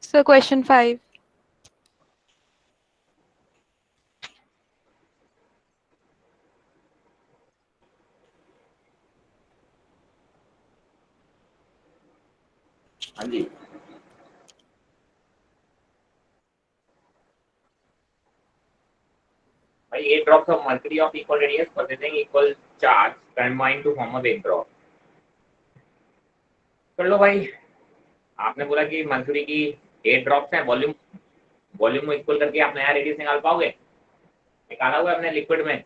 Sir question 5। हाँ जी, भाई 8 drops of mercury of equal radius possessing equal charge combine to form a big drop। कर लो भाई। आपने बोला कि मर्क्यूरी की 8 ड्रॉप्स हैं, वॉल्यूम वॉल्यूम को इक्वल करके आप नया रेडियस निकाल पाओगे? निकाला हुआ है अपने लिक्विड में।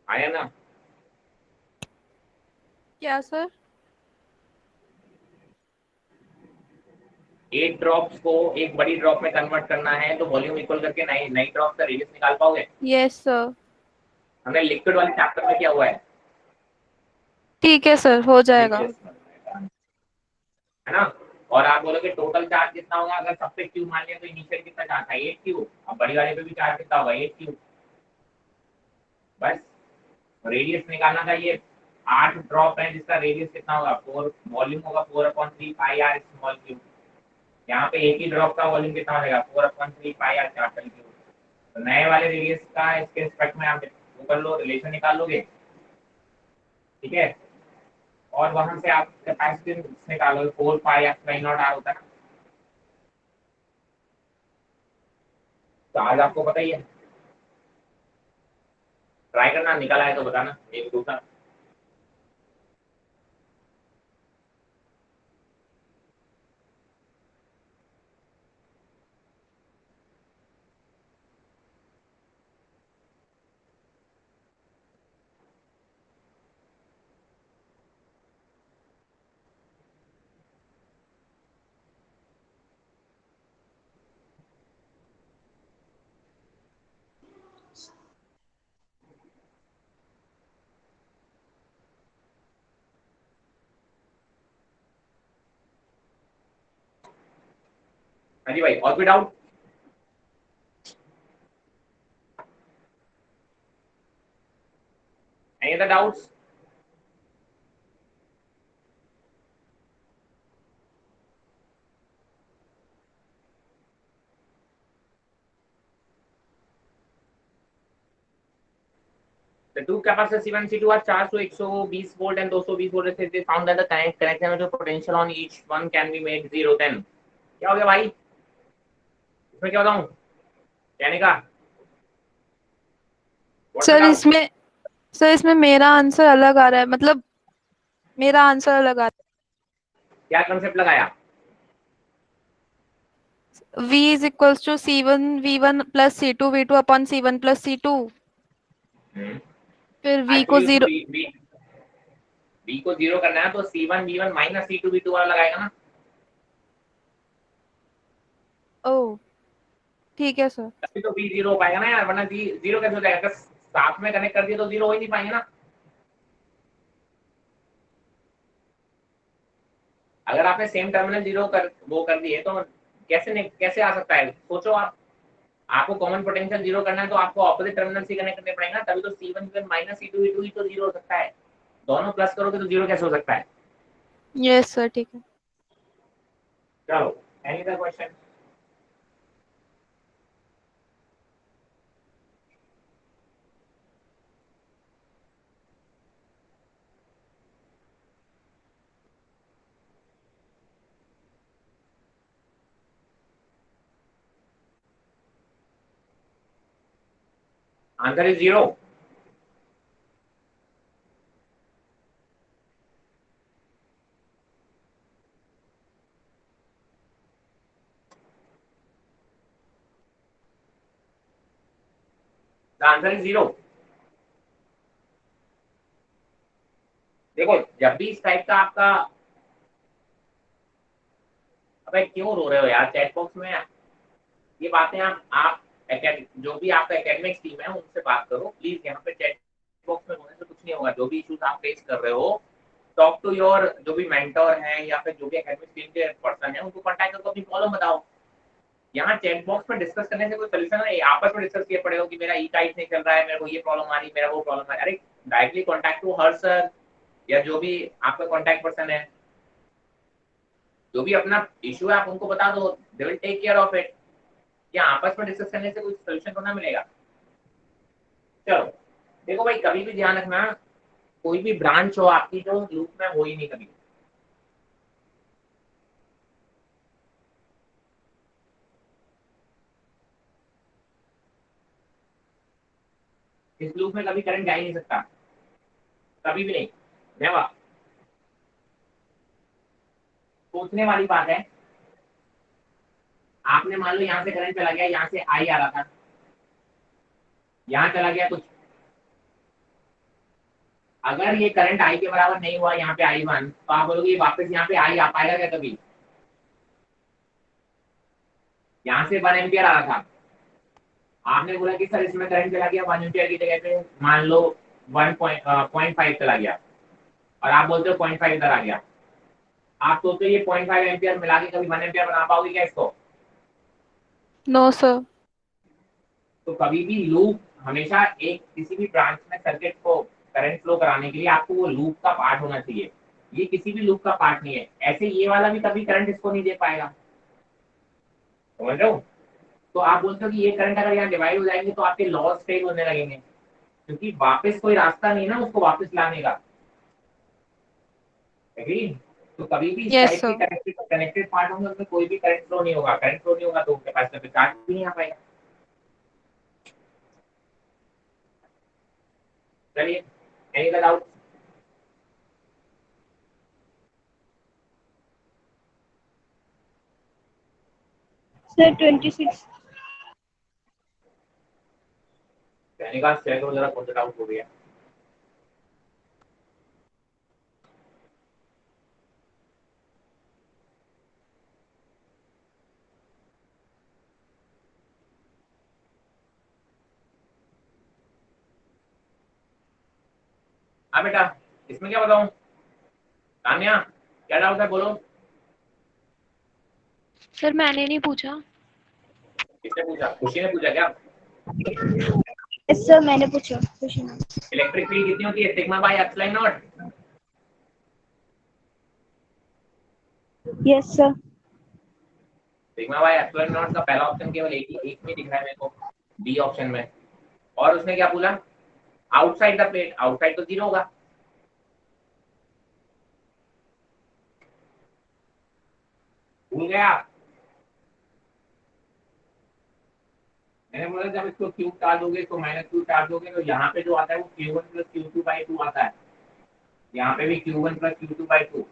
आया ना? क्या सर? 8 ड्रॉप्स को एक बड़ी ड्रॉप में कन्वर्ट करना है तो वॉल्यूम इक्वल करके नई नई ड्रॉप का रेडियस निकाल पाओगे? Yes sir. हमने लिक्विड वाले चैप्टर में किया हुआ है। ठीक है सर, हो ठीक जाएगा। है, है ना? और आप बोलोगे टोटल चार्ज कितना होगा? अगर सब पे क्यू मान लिया तो इनिशियल कितना चार्ज था? 8 क्यू। अब बड़ी वाले पे भी चार्ज कितना होगा? 8 क्यू। बस रेडियस निकालना था। ये 8 ड्रॉप है जिसका रेडियस कितना होगा? 4। वॉल्यूम होगा 4/3 पाई आर स्मॉल क्यू। यहाँ पे एक ही ड्रॉप का वॉल्यूम कितना हो जाएगा? 4/3 पाई आर कैपिटल क्यू। तो नए वाले रेडियस का इसके रिस्पेक्ट में आप वो कर लो, रिलेशन निकाल लोगे। ठीक है। और वहां से आप कैपेसिटेंस निकालोगे, 4 पाई एफ नॉट आर होता है ना। तो आज आपको पता ही है। ट्राई करना, निकाला है तो बताना। एक दूसरा हाँ जी भाई, और कोई doubt? Any other doubts? The two capacitors C1 C2 are charged to 120 volt and 220 volt respectively. They found that the connection of the potential on each one can be made 0 then। क्या हो गया भाई? इसमें क्या बताऊं कहने का? What's the sir doubt? इसमें सर इसमें मेरा आंसर अलग आ रहा है, मतलब मेरा आंसर अलग आ रहा क्या कंसेप्ट लगाया? है। V is equals to C1 V1 plus C2 V2 upon C1 plus C2। फिर V को एक्चुअली उसको जीरो। बी को 0 करना है तो C1 V1 minus C2 V2 वाला लगाएगा ना। ओ ठीक है सर। तभी तो बी 0 हो पाएगा ना यार, वरना बी 0 कैसे हो जाएगा? अगर साथ में कनेक्ट कर दिया तो 0 हो ही नहीं पाएंगे ना। अगर आपने सेम टर्मिनल 0 कर वो कर दिए तो कैसे आ सकता है? सोचो आप। आपको कॉमन पोटेंशियल 0 करना है तो आपको ऑपोजिट टर्मिनल से कनेक्ट करने पड़ेगा, तभी तो C1 माइनस C2 V2 ही तो 0 हो सकता है। दोनों प्लस करोगे तो 0 कैसे हो सकता है? यस सर, ठीक है। चलो, any other question? Answer is 0। The answer is 0। देखो, जब भी इस टाइप का आपका, अबे क्यों रो रहे हो यार चैट बॉक्स में? ये बातें आप जो भी आपका एकेडमिक्स टीम है उनसे बात करो प्लीज। यहाँ पे चैट बॉक्स में होने से कुछ नहीं होगा। जो भी इश्यूज आप फेस कर रहे हो, टॉक टू योर जो भी मेंटर हैं या फिर जो भी एकेडमिक्स टीम के पर्सन है, उनको कांटेक्ट करके अपनी प्रॉब्लम बताओ। यहाँ चैट बॉक्स में डिस्कस करने से कोई सोल्यूशन नहीं, आपस में डिस्कस किए पड़े हो कि मेरा ई टाइप नहीं चल रहा है, मेरे को ये प्रॉब्लम आ रही है, मेरा वो प्रॉब्लम आ रही है। अरे डायरेक्टली कॉन्टैक्ट टू हर सर या जो भी आपका कॉन्टैक्ट पर्सन है, जो भी अपना इशू है आप उनको बता दो, they will take care of it. क्या आपस में डिस्कस करने से कोई सोल्यूशन तो ना मिलेगा। चलो देखो भाई, कभी भी ध्यान रखना, कोई भी ब्रांच हो आपकी जो लूप में हो ही नहीं कभी। इस लूप में कभी करंट जा ही नहीं सकता, कभी भी नहीं, नेवर। सोचने वाली बात है, आपने मान लो यहाँ से करंट चला गया, यहाँ से आई आ रहा था, यहाँ चला गया कुछ, अगर ये करंट आई के बराबर नहीं हुआ यहाँ पे आई वन, तो आप बोलोगे ये वापस यहाँ पे आई आ पाएगा क्या कभी। यहाँ से 1 एम्पियर आ रहा था, आपने बोला कि सर इसमें करंट चला गया 1 एम्पियर की जगह पे मान लो 1.5 चला गया, और आप बोलते हो 0.5 इधर आ गया। आप सोचते हो ये 0.5 एम्पियर मिला के कभी 1 एम्पियर बना पाओगे क्या इसको। No sir. तो कभी भी लूप हमेशा एक किसी भी ब्रांच में सर्किट को करंट फ्लो कराने के लिए आपको वो लूप का पार्ट होना चाहिए, ये किसी भी लूप का पार्ट नहीं है। ऐसे ये वाला भी कभी करंट इसको नहीं दे पाएगा, समझ रहे हो। तो आप बोलते हो कि ये करंट अगर यहाँ डिवाइड हो जाएंगे तो आपके लॉस फेल होने लगेंगे, क्योंकि वापस कोई रास्ता नहीं ना उसको वापस लाने का। एग्री। तो कभी भी इस यस टाइप के सर। कनेक्टेड पार्ट होंगे उसमें कोई भी करंट फ्लो नहीं होगा, करंट फ्लो नहीं होगा तो कैपेसिटर पे चार्ज भी नहीं आ पाएगा। चलिए, एनी डाउट। सर 26। कहने का चेक हो जरा कौन सा डाउट हो गया। हाँ बेटा, इसमें क्या बताऊं, तान्या क्या डाउट है बोलो। सर मैंने नहीं पूछा। किसने पूछा, खुशी ने पूछा क्या। यस सर मैंने पूछा, खुशी ने। इलेक्ट्रिक फील्ड कितनी होती है, sigma by epsilon not. Yes sir. Sigma by epsilon not का पहला ऑप्शन केवल एक में दिख रहा है मेरे को, बी ऑप्शन में। और उसने क्या बोला, आउटसाइड द प्लेट, आउटसाइड तो 0 होगा। भूल गया आप। मैंने बोला जब इसको क्यूब डाल दोगे, इसको माइनस क्यूब डाल दोगे, तो यहाँ पे जो आता है वो Q1 प्लस Q2 बाई 2 आता है। यहाँ पे भी Q1 plus Q2 by 2।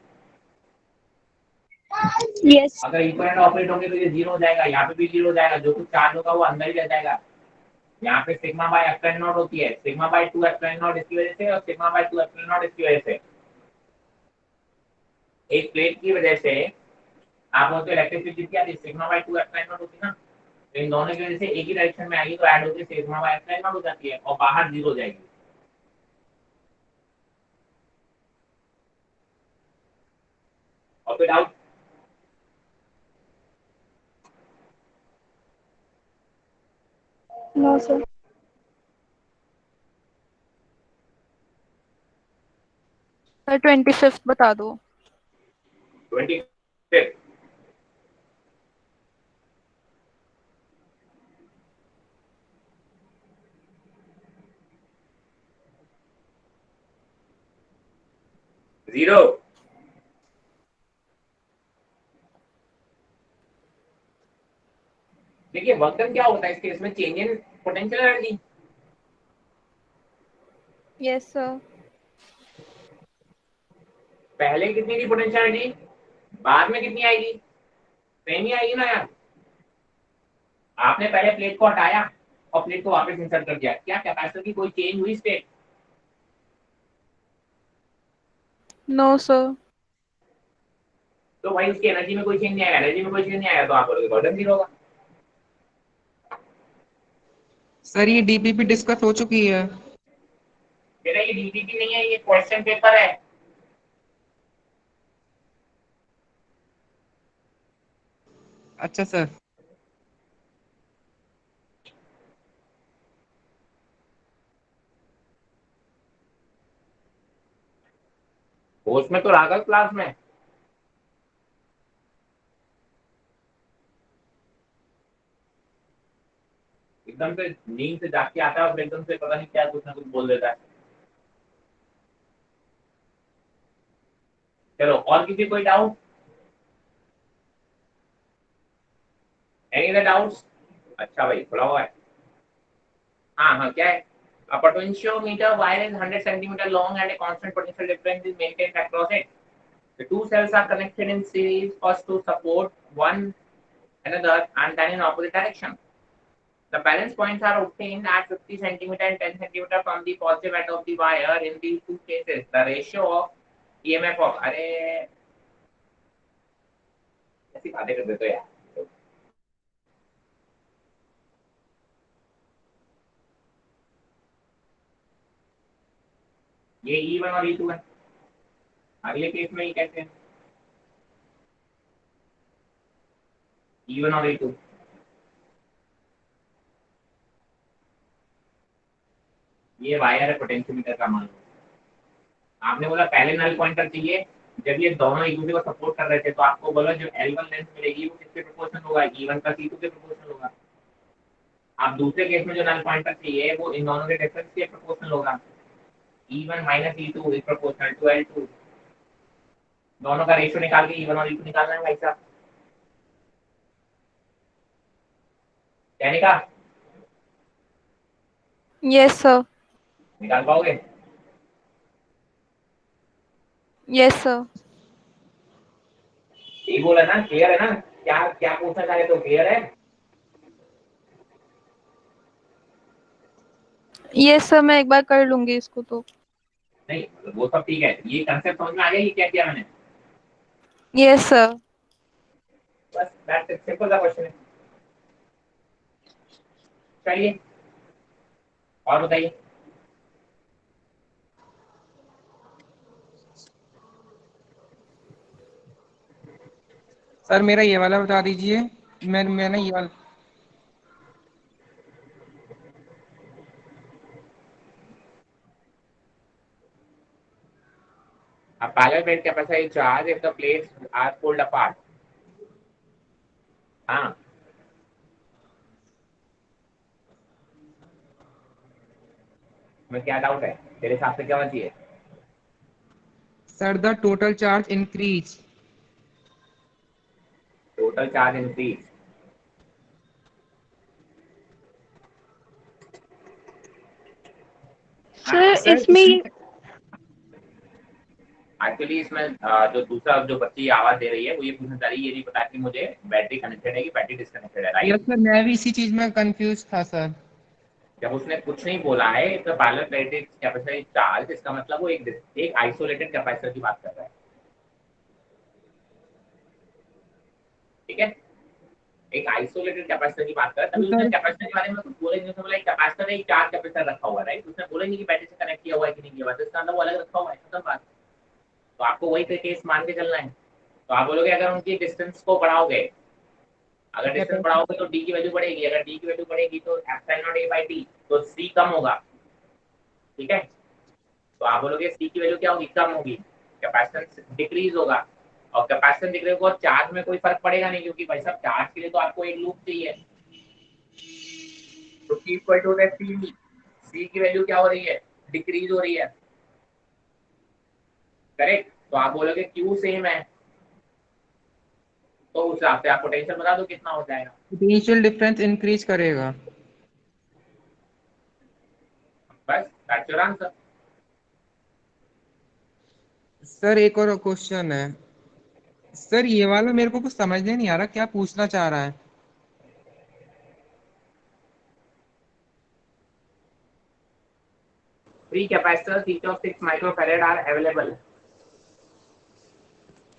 Yes. अगर इक्विवेलेंट ऑपरेट होंगे तो ये 0 हो जाएगा, यहाँ पे भी 0 हो जाएगा, जो कुछ चार्ज होगा वो अंदर ही रह जाएगा। यहाँ पे सिग्मा बाय एप्सिलॉन नॉट होती है, सिग्मा बाय 2 एप्सिलॉन नॉट इसकी वजह से, और सिग्मा बाय 2 एप्सिलॉन नॉट इसकी वजह से। एक प्लेट की वजह से आप बोलते हो इलेक्ट्रिसिटी कितनी आती है, सिग्मा बाय 2 एप्सिलॉन नॉट होती है ना, तो इन दोनों की वजह से एक ही डायरेक्शन में आएगी तो ऐड होकर सिग्मा बाय एप्सिलॉन नॉट हो जाती है, और बाहर 0 हो जाएगी। और फिर डाउट। No sir. सर 25 बता दो। 25 0। देखिए वर्क क्या होता है इस केस में, change in potential energy. Yes sir. पहले कितनी थी पोटेंशियल एनर्जी, बाद में कितनी आएगी, सेम ही आएगी ना यार। आपने पहले प्लेट को हटाया और प्लेट को वापस इंसर्ट कर दिया, क्या कैपेसिटर की कोई चेंज हुई स्टेट। No sir. तो भाई उसकी एनर्जी में कोई चेंज नहीं आया, एनर्जी में कोई चेंज नहीं आया, तो आप बोलोगे वर्क 0 होगा। सर ये डीपीपी डिस्कस हो चुकी है। मेरा ये डीपीपी नहीं है, ये क्वेश्चन पेपर है। अच्छा सर। होश में तो रहा कर क्लास में। एकदम से नींद से जाग के आता है और एकदम से पता नहीं क्या कुछ ना कुछ बोल देता है। चलो और किसी कोई डाउट? Any other doubts? अच्छा भाई खुला हुआ है। हाँ हाँ क्या है? A potentiometer wire is 100 centimeter long and a constant potential difference is maintained across it. The two cells are connected in series first to support one another and then in opposite direction. The balance points are obtained at 50 centimeter and 10 centimeter from the positive end of the wire in these two cases. The ratio of EMF of अरे ऐसी बातें कर देते हो यार। ये E1 और E2 है। अगले केस में ये कैसे है? E1 और E2 ये वायर है पोटेंशियोमीटर का मान लो। आपने बोला पहले नल पॉइंटर चाहिए जब ये दोनों एक दूसरे को सपोर्ट कर रहे थे, तो आपको बोला जो L1 लेंथ मिलेगी वो किसके प्रोपोर्शनल होगा? E1 का E2 के प्रोपोर्शनल होगा। आप दूसरे केस में जो नल पॉइंटर चाहिए वो इन दोनों के डिफरेंस के प्रोपोर्शनल होगा। E1 minus E2 is proportional to L2। दोनों का रेशियो निकाल के E1 और E2 निकालना है भाई साहब। क्या निकाल Yes, sir. निकाल पाओगे? Yes, sir. यही बोला ना, क्लियर है ना? क्या क्या पूछना चाह रहे तो क्लियर है? Yes, sir. मैं एक बार कर लूंगी इसको तो। नहीं मतलब वो सब ठीक है, ये कंसेप्ट समझ में आ गया ये क्या किया मैंने? Yes, sir. बस दैट्स इट, सिंपल सा क्वेश्चन है। चलिए और बताइए। सर मेरा ये वाला बता दीजिए। मैंने ये वाला A parallel plate capacitor is charged if the plates are pulled apart. हाँ मैं क्या डाउट है तेरे हिसाब से क्या होना चाहिए? Sir the total charge increase. Total charge increase. Sir sir इसमें एक्चुअली इसमें जो दूसरा जो बच्ची आवाज दे रही है वो ये पूछना चाह रही है, ये नहीं पता कि मुझे बैटरी कनेक्टेड है कि बैटरी डिस्कनेक्टेड है, यस राइट? सर, मैं भी इसी चीज में कंफ्यूज था सर। जब उसने कुछ नहीं बोला है तो पैरेलल प्लेट कैपेसिटर चार्ज, इसका मतलब वो एक आइसोलेटेड कैपेसिटर की बात कर रहा है। ठीक है, एक आइसोलेटेड कैपेसिटर की बात कर, तो तभी उसने सर कैपेसिटर के बारे में कुछ बोला ही नहीं। उसने बोला एक कैपेसिटर है, एक चार्ज कैपेसिटर रखा हुआ है, राइट? उसने बोला नहीं कि बैटरी से कनेक्ट किया हुआ है कि नहीं किया हुआ है, तो इसका मतलब वो अलग रखा हुआ है, खत्म बात। तो आपको वही केस मान के चलना है। तो आप बोलोगे अगर उनकी डिस्टेंस को बढ़ाओगे, अगर डिस्टेंस बढ़ाओगे तो डी की वैल्यू बढ़ेगी, अगर डी की वैल्यू बढ़ेगी तो epsilon not a by T, तो सी कम होगा। ठीक है, तो आप बोलोगे सी की वैल्यू क्या होगी? कम होगी, कैपेसिटेंस डिक्रीज होगा। और कैपेसिटेंस डिक्रीज होगा, चार्ज में कोई फर्क पड़ेगा नहीं, क्योंकि भाई साहब चार्ज के लिए तो आपको एक लूप चाहिए। तो सी इक्वल टू सी, सी की वैल्यू क्या हो रही है? डिक्रीज हो रही है, करेक्ट? तो आप बोलोगे क्यू सेम है, तो उस हिसाब से आप पोटेंशियल बता दो कितना हो जाएगा। पोटेंशियल डिफरेंस इंक्रीज करेगा। बस दैट्स योर आंसर। सर एक और क्वेश्चन है। सर ये वाला मेरे को कुछ समझने नहीं आ रहा, क्या पूछना चाह रहा है? Three capacitors each of 6 microfarad are available.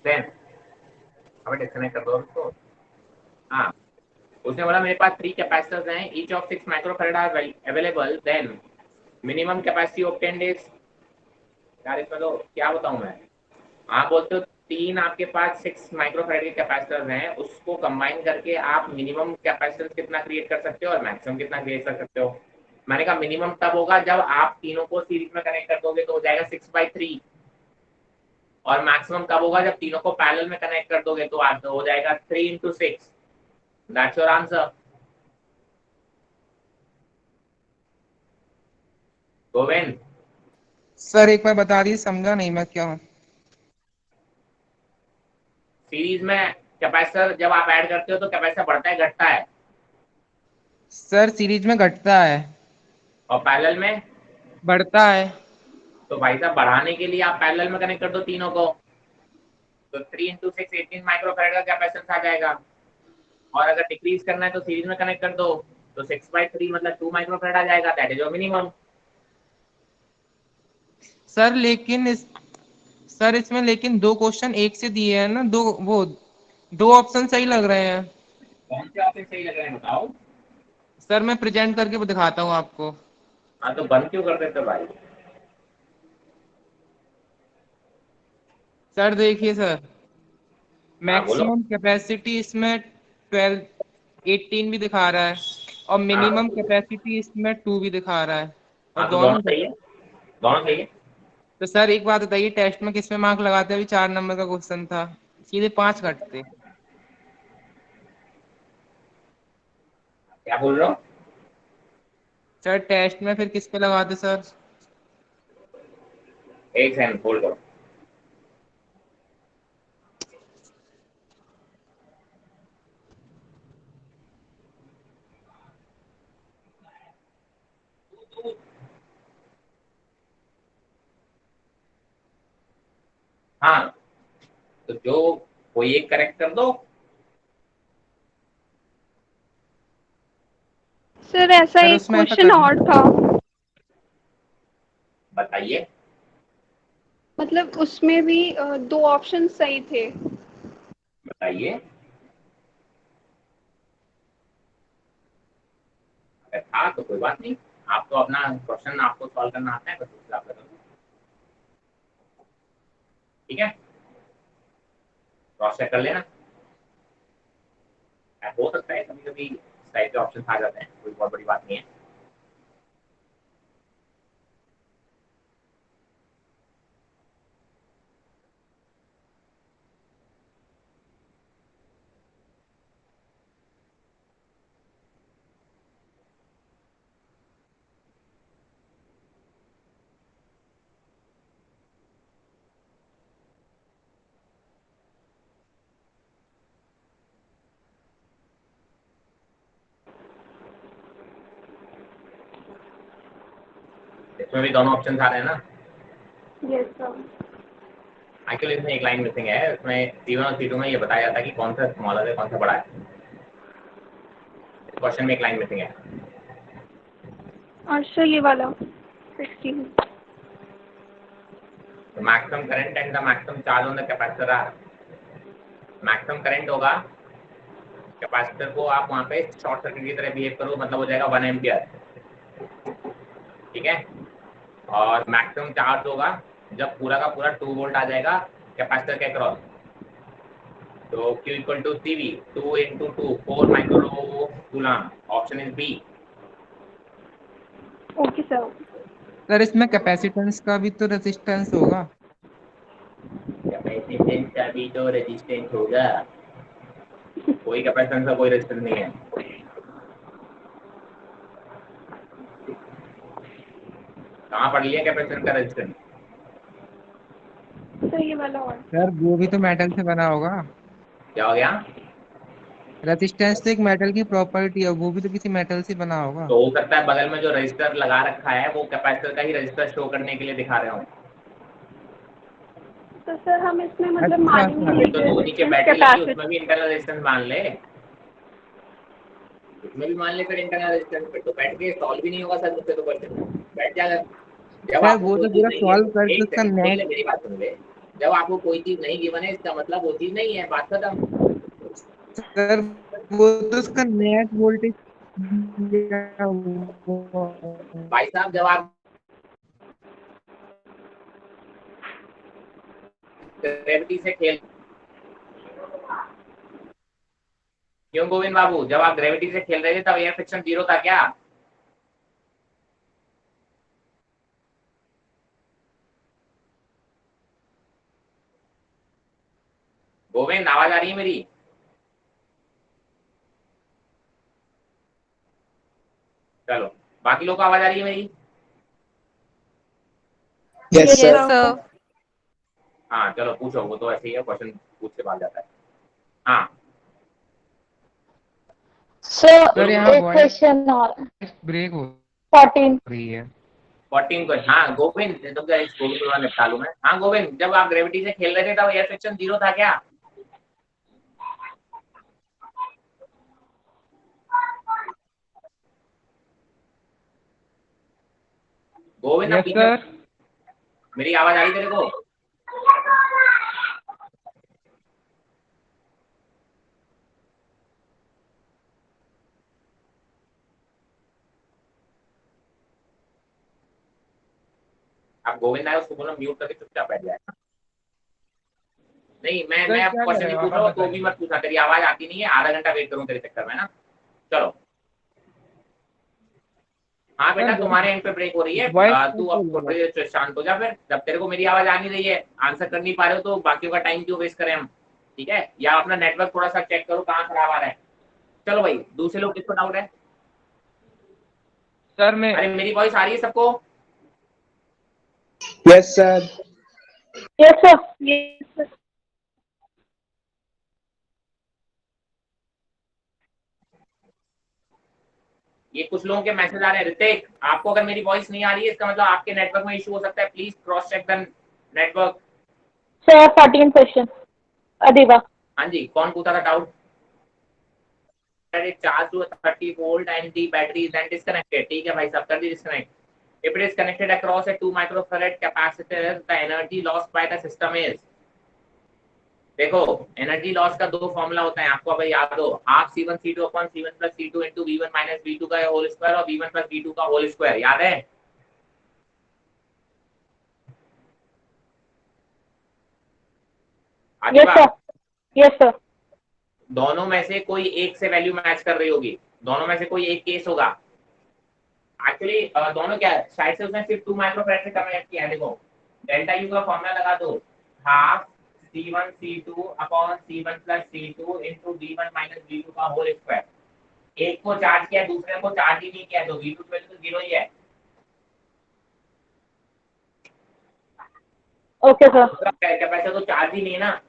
Then हमें डिस्कनेक्ट कर दो उसको। हाँ, उसने बोला मेरे पास 3 कैपेसिटर्स हैं, each of 6 microfarad are available. Then minimum capacity obtained is, यार इसमें तो क्या बताऊं मैं? आप बोलते हो तीन आपके पास 6 माइक्रोफैराड के कैपेसिटर्स हैं, उसको कंबाइन करके आप मिनिमम कैपेसिटेंस कितना क्रिएट कर सकते हो और मैक्सिमम कितना क्रिएट कर सकते हो। मैंने कहा मिनिमम तब होगा जब आप तीनों को सीरीज में कनेक्ट कर दोगे, तो हो जाएगा 6/3। और मैक्सिमम कब होगा जब तीनों को पैरेलल में कनेक्ट कर दोगे, तो हो जाएगा 3 into 6. That's your answer. Govind, sir एक बार बता दीजिए, समझा नहीं मैं क्या हूँ. सीरीज में कैपेसिटर जब आप ऐड करते हो तो कैपेसिटर बढ़ता है घटता है, सर सीरीज में घटता है. और पैरेलल में, बढ़ता है. तो भाई साहब बढ़ाने के लिए आप पैरेलल में कनेक्ट कर दो तीनों को, तो 3 into 6 18 माइक्रोफैराड का कैपेसिटेंस आ जाएगा. और अगर डिक्रीज करना है तो सीरीज में कनेक्ट कर दो, तो 6/3 मतलब 2 माइक्रोफैराड आ जाएगा. That is your minimum. Sir लेकिन सर इसमें लेकिन दो क्वेश्चन एक से दिए हैं ना, दो ऑप्शन सही लग रहे हैं. कौन से ऑप्शन सही लग रहे हैं बताओ. सर मैं प्रेजेंट करके दिखाता हूँ आपको. हाँ तो बंद क्यों कर देते भाई. सर देखिए सर, हाँ बोलो. मैक्सिमम कैपेसिटी इसमें 18 भी दिखा रहा है, और हाँ मिनिमम कैपेसिटी इसमें 2 भी दिखा रहा है, और हाँ तो दोनों दोनों सही है, दोनों सही है. तो सर एक बात बताइए, टेस्ट में किस में मार्क लगाते? अभी 4 नंबर का क्वेश्चन था, सीधे 5 कटते. क्या बोल रहे हो. सर टेस्ट में फिर किस पे लगाते सर? एक सेकंड होल्ड करो. हाँ तो जो कोई एक करेक्ट कर दो. सर ऐसा सर एक उसमें ऐसा क्वेश्चन करना. और था, बताइए. मतलब उसमें भी दो ऑप्शन सही थे. बताइए. अगर था तो कोई बात नहीं, आप तो अपना क्वेश्चन आपको सॉल्व करना आता है, बस उस हिसाब से करो. ठीक है, क्रॉस चेक कर लेना. हो सकता है कभी कभी इस टाइप के ऑप्शन आ जाते हैं, कोई बहुत बड़ी बात नहीं है. इसमें भी दोनों ऑप्शन आ रहे हैं ना. Yes sir. एक्चुअली इसमें एक लाइन मिसिंग है. इसमें C1 और C2 में ये बताया जाता है कि कौन सा स्मॉलर है कौन सा बड़ा है. इस क्वेश्चन में एक लाइन मिसिंग है. और सर ये वाला 16. तो maximum current and the maximum charge on the capacitor are. Maximum current होगा, कैपेसिटर को आप वहाँ पे शॉर्ट सर्किट की तरह बिहेव करो, मतलब हो जाएगा 1 एम्पियर. ठीक है, और मैक्सिमम चार्ज होगा जब पूरा का पूरा 2 वोल्ट आ जाएगा कैपेसिटर के अक्रॉस. तो Q equal to CV 2 into 2 4 micro coulomb. Option is B. Okay sir. Sir इसमें कैपेसिटेंस का भी तो रेजिस्टेंस होगा. कैपेसिटेंस का भी तो रेजिस्टेंस होगा. कोई कैपेसिटेंस का कोई रेजिस्टेंस नहीं है. कहाँ पढ़ लिया कैपेसिटेंस का रेजिस्टेंस. सर ये वाला और. सर वो भी तो मेटल से बना होगा. क्या हो गया. रेजिस्टेंस तो एक मेटल की प्रॉपर्टी है, वो भी तो किसी मेटल से बना होगा. तो हो सकता है बगल में जो रजिस्टर लगा रखा है वो कैपेसिटर का ही रजिस्टर शो करने के लिए दिखा रहे हो. तो सर हम इसमें मतलब अच्छा मानेंगे तो कि जो नीचे रेजिस्टेंस बैटरी लगी कैपेसिटी. उसमें भी इंटरनल रेजिस्टेंस मान ले. उसमें भी मान ले फिर इंटरनल रेजिस्टेंस. फिर तो बैठ के सॉल्व भी नहीं होगा सर मुझसे तो क्वेश्चन बैठ जाएगा. जब सर आपको वो कोई तो चीज पूरा नहीं है, सॉल्व कर दो, एक उसका सेकंड सुन ले, नेट. मेरी बात सुन ले. जब आपको कोई चीज नहीं गिवन है इसका मतलब वो चीज नहीं है, बात खत्म. सर वो तो उसका नेट वोल्टेज दिया हुआ है. भाई साहब जब आप ग्रेविटी से खेल, क्यों गोविंद बाबू, जब आप ग्रेविटी से खेल रहे थे तब एयर फ्रिक्शन 0 था क्या. गोविंद आवाज आ रही है मेरी? चलो बाकी लोग को आवाज आ रही है मेरी? Yes, yes sir. सर। हाँ चलो पूछो, वो तो ऐसे ही है, क्वेश्चन पूछ के भाग जाता है। हाँ So, सर यहाँ एक वॉइस क्वेश्चन और ब्रेक हो 14. रही है। 14 क्वेश्चन। हाँ गोविंद, तो क्या इस गोविंद को निपटा लूं मैं। हाँ गोविंद, जब आप ग्रेविटी से खेल रहे थे तब एयर फ्रिक्शन 0 था क्या? Govind yes sir. मेरी आवाज आ रही तेरे को? आप गोविंद आए उसको बोलो म्यूट करके चुपचाप बैठ जाए। नहीं मैं सर अब क्या क्वेश्चन करें नहीं पूछ आप रहा हूँ, तो भी बताइए। मत पूछना, तेरी आवाज आती नहीं है, आधा घंटा वेट करूँ तेरे चक्कर में ना। चलो हाँ बेटा, सर तुम्हारे एंड पे ब्रेक हो रही है। वॉइस तू ब्रेक हो अब रही थोड़ी है। देर शांत हो जा फिर। जब तेरे को मेरी आवाज आ नहीं रही है, आंसर कर नहीं पा रहे हो, तो बाकियों का टाइम क्यों वेस्ट करें हम? ठीक है, या अपना नेटवर्क थोड़ा सा चेक करो कहाँ खराब आ रहा है। चलो भाई, दूसरे लोग किसको डाउट है? सर मैं अरे मेरी वॉइस आ रही है सबको? Yes, sir. Yes, sir. Yes, sir. ये कुछ लोगों के मैसेज आ रहे हैं। ऋतिक, आपको अगर मेरी वॉइस नहीं आ रही है इसका मतलब आपके नेटवर्क में इशू हो सकता है, please cross check the network. Sir, 14 question. Adiba. हाँ जी, कौन पूछा था doubt? Charge to 30 volt and the battery is then disconnected. ठीक है भाई साहब, कर दी disconnect. If it is connected across a 2 microfarad capacitor, the energy lost by the system is। देखो, एनर्जी लॉस का दो फॉर्मूला होता है, आपको अगर याद हो, half C1 C2 upon C1 plus C2 into V1 minus V2 का होल स्क्वायर और V1 प्लस V2 का होल स्क्वायर, याद है? Yes, Adiba, sir. Yes, sir. दोनों में से कोई एक से वैल्यू मैच कर रही होगी, दोनों में से कोई एक केस होगा। एक्चुअली दोनों क्या है, शायद से उसने सिर्फ 2 माइक्रोफैराड से कनेक्ट किया है। देखो, डेल्टा यू का फॉर्मूला लगा दो, half C1 C2 upon C1 plus C2 into V1 minus V2 का होल स्क्वायर। एक को चार्ज किया, दूसरे को चार्ज ही नहीं किया, तो V2 वैल्यू तो 0 ही है। Okay, sir. दूसरा कैपेसिटर तो चार्ज ही नहीं है ना।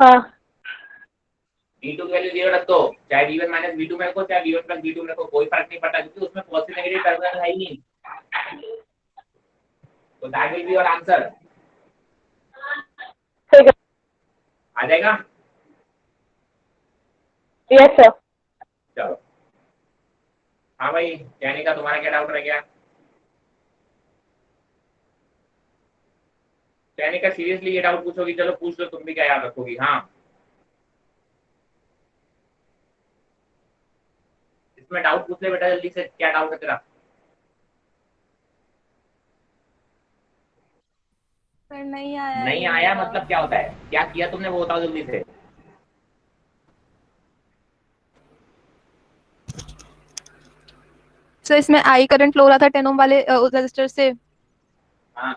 हाँ. V2 की वैल्यू 0 रख दो, चाहे V1 माइनस V2 में रखो, चाहे V1 प्लस V2 में रखो, कोई फर्क नहीं पड़ता, क्योंकि उसमें पॉजिटिव नेगेटिव टर्मिनल है ही नहीं। तो that will be your answer. ठीक है. आ जाएगा? Yes, sir. चलो हाँ भाई, कहने का तुम्हारा क्या डाउट रह गया? कहने का सीरियसली ये डाउट पूछोगी? चलो पूछ लो, तुम भी क्या याद रखोगी। हाँ, इसमें डाउट पूछ ले बेटा जल्दी से, क्या डाउट है तेरा? सर नहीं आया नहीं ये आया मेरा। मतलब क्या होता है? क्या किया तुमने वो बताओ जल्दी से। सर इसमें आई करंट फ्लो हो रहा था 10 ओम वाले रजिस्टर से। हाँ,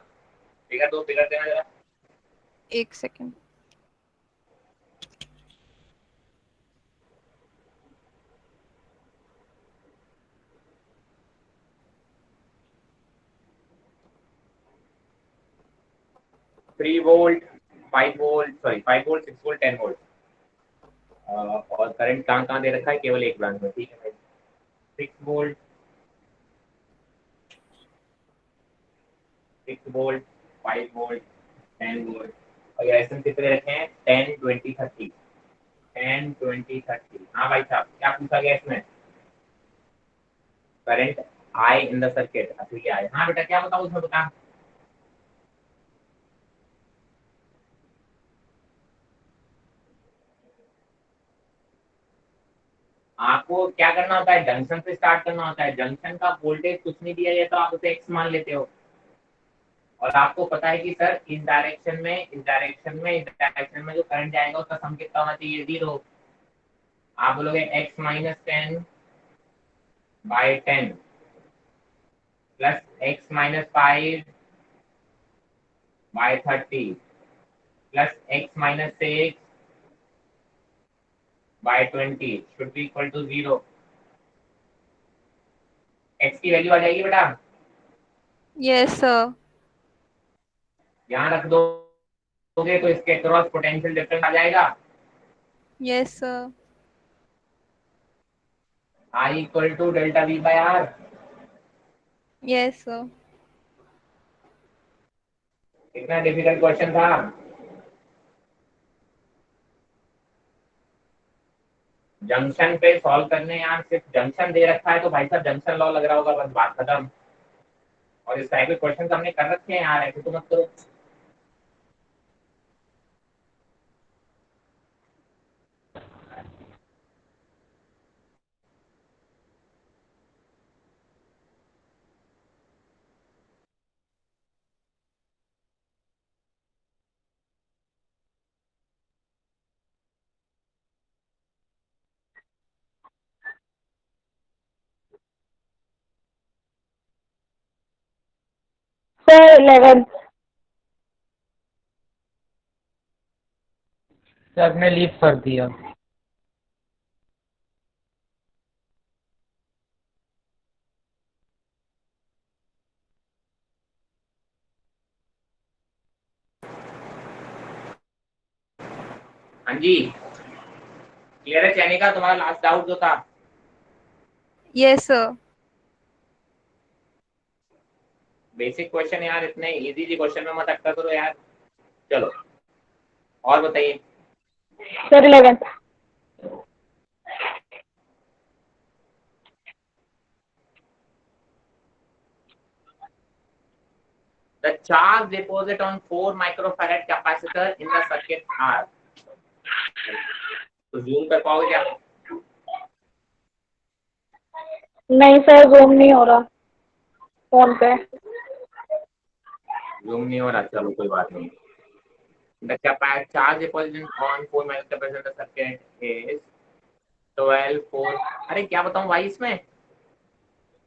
फिगर दो, फिगर देना जरा। एक second. Three volt, 5 volt, sorry 5 volt, 6 volt, 10 volt, और करंट कहाँ कहाँ दे रखा है? केवल एक ब्रांच में। ठीक है भाई, 6 वोल्ट, 6 वोल्ट, 5 वोल्ट, 10 वोल्ट, और ये रेजिस्टेंस कितने रखे हैं? 10, 20, 30। 10, 20, 30। हाँ भाई साहब, क्या पूछा गया इसमें? Current I in the circuit, असली आई। हाँ बेटा, क्या बताऊँ उसमें, बता। आपको क्या करना होता है? जंक्शन से स्टार्ट करना होता है। जंक्शन का वोल्टेज कुछ नहीं दिया जाता, आप उसे एक्स मान लेते हो, और आपको पता है कि सर इस डायरेक्शन में, इस डायरेक्शन में, इस डायरेक्शन में जो करंट जाएगा उसका सम कितना होना चाहिए? 0। आप बोलोगे x minus 10/10 plus x minus 5/30 plus x minus 6 by 20 should be equal to 0. x की वैल्यू आ जाएगी बेटा, Yes, sir. यहाँ रख दोगे तो इसके क्रॉस पोटेंशियल डिफरेंस आ जाएगा, Yes, sir. I equal to delta v by r. Yes, sir. कितना डिफिकल्ट क्वेश्चन था। जंक्शन पे सॉल्व करने यार, सिर्फ जंक्शन दे रखा है तो भाई साहब जंक्शन लॉ लग रहा होगा, बस बात खत्म। और इस टाइप के क्वेश्चन हमने कर रखे हैं यार, ऐसे तो मत करो। Sir 11th। सर ने लीव कर दिया। हाँ जी, क्लियर है चैनिका, तुम्हारा लास्ट डाउट जो था। Yes, sir. बेसिक क्वेश्चन यार, इतने इजी जी क्वेश्चन में मत अटका करो यार। चलो और बताइए। Sir 11th। The charge deposit on 4 microfarad capacitor in the circuit R. तो जूम कर पाओगे क्या? नहीं सर, जूम नहीं हो रहा फोन पे। जूम नहीं हो रहा, चलो कोई बात नहीं। The charge deposit on 4 microfarad in the circuit is 12 4। अरे क्या बताऊं भाई इसमें,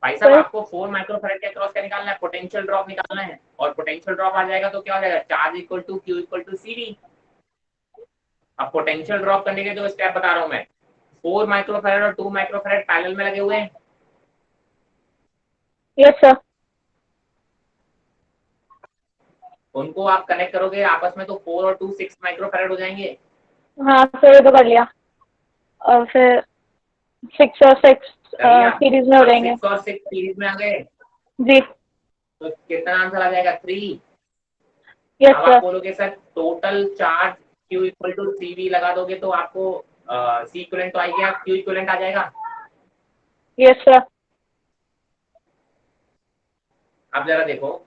भाई साहब आपको 4 माइक्रोफैराड के अक्रॉस क्या निकालना है, पोटेंशियल ड्रॉप निकालना है। और पोटेंशियल ड्रॉप आ जाएगा तो क्या हो जाएगा, charge equal to q equal to c d. अब पोटेंशियल ड्रॉप करने के जो स्टेप बता रहा हूं मैं, 4 माइक्रोफैराड और 2 माइक्रोफैराड पैरेलल में लगे हुए हैं। Yes sir. उनको आप कनेक्ट करोगे आपस में तो 4 और 2 6 माइक्रोफैराड हो जाएंगे। हाँ सर, ये तो कर लिया। और फिर 6 और 6 सीरीज में हो जाएंगे। 6 और 6 सीरीज में आ गए जी। तो कितना आंसर आ जाएगा, 3। यस अब सर। आप बोलोगे sir total charge Q equal to CV लगा दोगे तो आपको C इक्विवेलेंट तो आएगा, Q इक्विवेलेंट आ जाएगा। Yes sir. अब जरा देखो,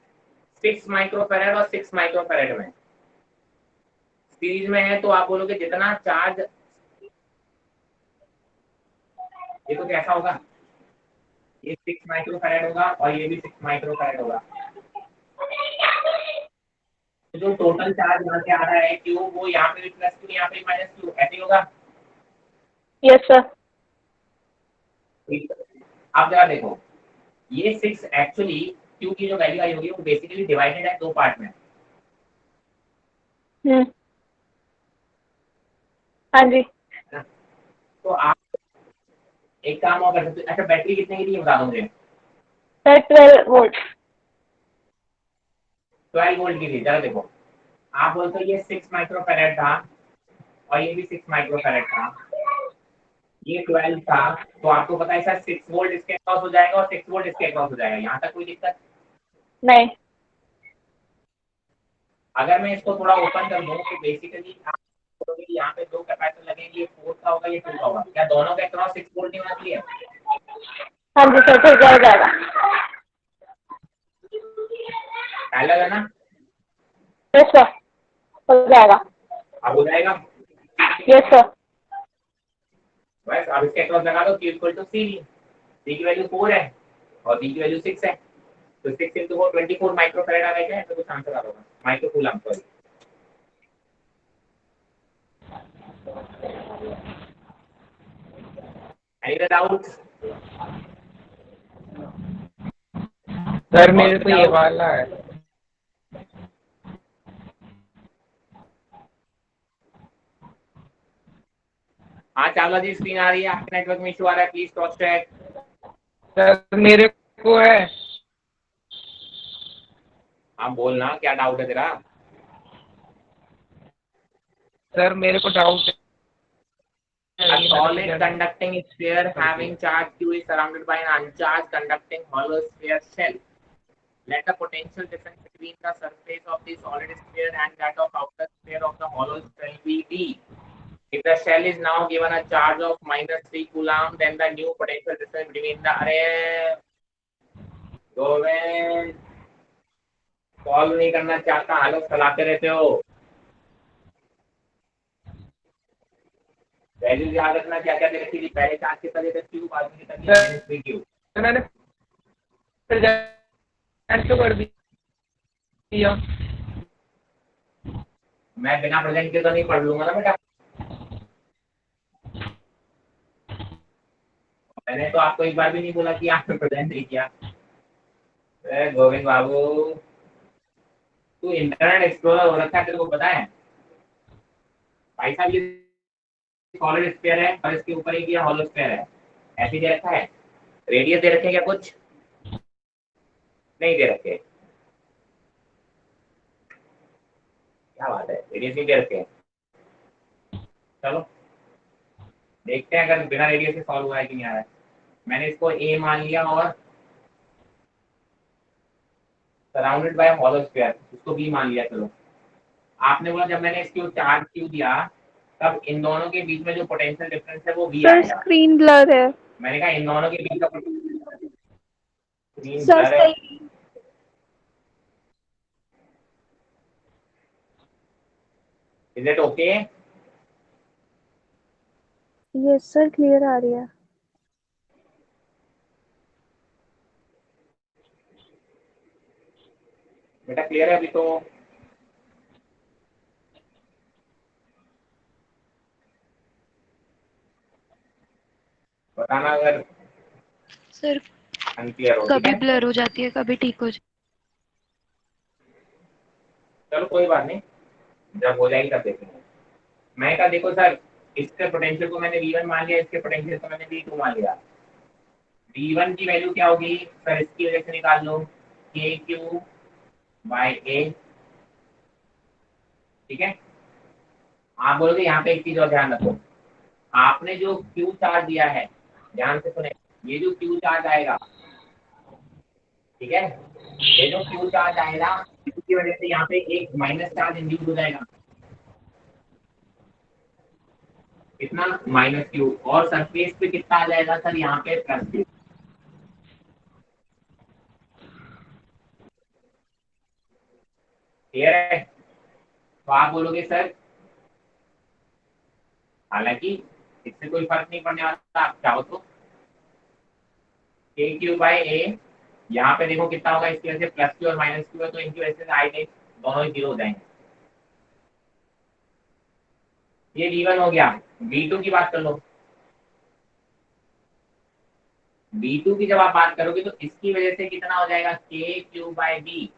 6 माइक्रोफैराड और 6 माइक्रोफैराड में सीरीज में है तो आप बोलोगे जितना चार्ज, देखो कैसा होगा, ये 6 माइक्रोफैराड होगा और ये भी 6 माइक्रोफैराड होगा। तो जो टोटल चार्ज यहाँ से आ रहा है Q, वो यहाँ पे भी प्लस Q, यहाँ पे भी माइनस Q, ऐसे ही होगा। Yes sir. अब जरा देखो, ये 6 एक्चुअली Q की जो वैल्यू आई होगी वो बेसिकली डिवाइडेड है 2 पार्ट में। हाँ जी। तो आप एक काम और कर सकते हो। अच्छा बैटरी कितने की थी बता दो मुझे। Sir 12 volt. 12 वोल्ट की थी। जरा देखो, आप बोलते हो ये 6 माइक्रोफैराड था और ये भी 6 माइक्रोफैराड था, ये 12 था, तो आपको पता है सर 6 वोल्ट इसके अक्रॉस हो जाएगा और 6 वोल्ट इसके अक्रॉस हो जाएगा। यहाँ तक कोई दिक्कत नहीं। अगर मैं इसको थोड़ा ओपन कर दूं तो बेसिकली आप बोलोगे कि यहाँ पे 2 कैपेसिटर लगेंगे, ये 4 का होगा, ये 2 का होगा। क्या दोनों के अक्रॉस 6 वोल्ट नहीं होना चाहिए? हाँ जी सर, ठीक है, हो जाएगा। पैरेलल है ना? यस सर, हो जाएगा। अब हो जाएगा। Yes sir. बस अब इसके अक्रॉस लगा दो Q equal to C। C की वैल्यू 4 है और B की वैल्यू 6 है, तो 6 into 4 24 माइक्रोफैराड आ गया है। तो कुछ आंसर आ रहा होगा, microcoulomb sorry. Any doubt? Sir मेरे को ये वाला है। हाँ चावला जी स्क्रीन आ रही है, आपके नेटवर्क में इशू आ रहा है, प्लीज क्रॉस चेक। सर मेरे को है। हाँ बोलना, क्या डाउट है तेरा? सर मेरे को डाउट है। A solid conducting sphere having charge q is surrounded by an uncharged conducting hollow sphere shell. Let the potential difference between the surface of the solid sphere and that of outer sphere of the hollow shell be d. If the shell is now given a charge of -3 coulomb, then the new potential difference between the अरे Govind solve नहीं करना चाहता, हालत चलाते रहते हो। Values याद रखना, क्या क्या दे रखी थी, पहले चार्ज कितना देते क्यू, बाद में कितना दिया, -3 क्यू। मैंने प्रेजेंट तो कर दिया। मैं बिना प्रेजेंट के तो नहीं पढ़ लूंगा ना बेटा। मैंने तो आपको एक बार भी नहीं बोला कि आपने प्रेजेंट नहीं किया। गोविंद बाबू तू इंटरनेट एक्सप्लोरर हो रखा है, तेरे को पता है भाई साहब, ये सॉलिड स्फीयर है और इसके ऊपर एक ये हॉलो स्फीयर है, ऐसे दे रखा है। रेडियस दे रखे हैं क्या? कुछ नहीं दे रखे। क्या बात है, रेडियस नहीं दे रखे। चलो देखते हैं अगर बिना रेडियस से सॉल्व हुआ है कि नहीं आ रहा है। मैंने इसको ए मान लिया और सराउंडेड बाय हॉलो स्फीयर, इसको बी मान लिया। चलो आपने बोला जब मैंने इसको चार्ज क्यू दिया तब इन दोनों के बीच में जो पोटेंशियल डिफरेंस है वो वी सर आएगा। स्क्रीन ब्लर है। मैंने कहा इन दोनों के बीच का स्क्रीन सर ब्लर है। सही is it okay? Yes sir clear आ रही है। बेटा क्लियर है अभी तो? बताना अगर सर अनक्लियर हो। ठीक कभी है ब्लर हो जाती है, कभी ठीक हो जाती चलो कोई बात नहीं, जब हो जाएगी तब देखेंगे। मैं कहा देखो सर, इसके पोटेंशियल को मैंने V1 मान लिया, इसके पोटेंशियल को मैंने V2 मान लिया। V1 की वैल्यू क्या होगी सर, इसकी वजह से निकाल लो, KQ/A। ठीक है, आप बोलोगे यहाँ पे एक चीज और ध्यान रखो, आपने जो Q चार्ज दिया है, ध्यान से सुने, ये जो Q चार्ज आएगा, ठीक है, ये जो Q चार्ज आएगा इसकी वजह से यहाँ पे एक माइनस चार्ज इंड्यूस हो जाएगा। कितना? -Q। और सरफेस पे कितना आ जाएगा सर, यहाँ पे +Q। क्लियर है? तो आप बोलोगे सर, हालांकि इससे कोई फर्क नहीं पड़ने वाला, आप चाहो तो KQ/A, यहाँ पे देखो कितना होगा, इसकी वजह से +Q और -Q है, तो इनकी वजह से आई दोनों ही 0 हो जाएंगे। ये V1 हो गया। V2 की बात कर लो। V2 की जब आप बात करोगे तो इसकी वजह से कितना हो जाएगा, KQ/B।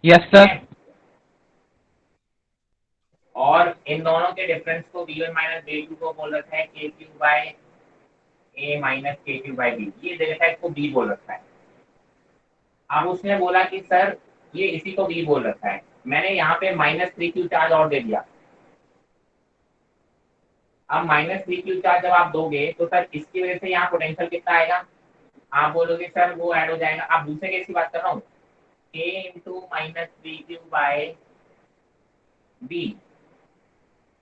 Yes sir. और इन दोनों के डिफरेंस को V1 - V2 को बोल रखा है KQ/A - KQ/B। ये देखा है, इसको B बोल रखा है। अब उसने बोला कि सर ये इसी को B बोल रखा है, मैंने यहाँ पे -3Q चार्ज और दे दिया। अब -3Q चार्ज जब आप दोगे तो सर इसकी वजह से यहाँ पोटेंशियल कितना आएगा, आप बोलोगे सर वो ऐड हो जाएगा। आप दूसरे केस की बात कर रहा हूँ, K × -3Q/B।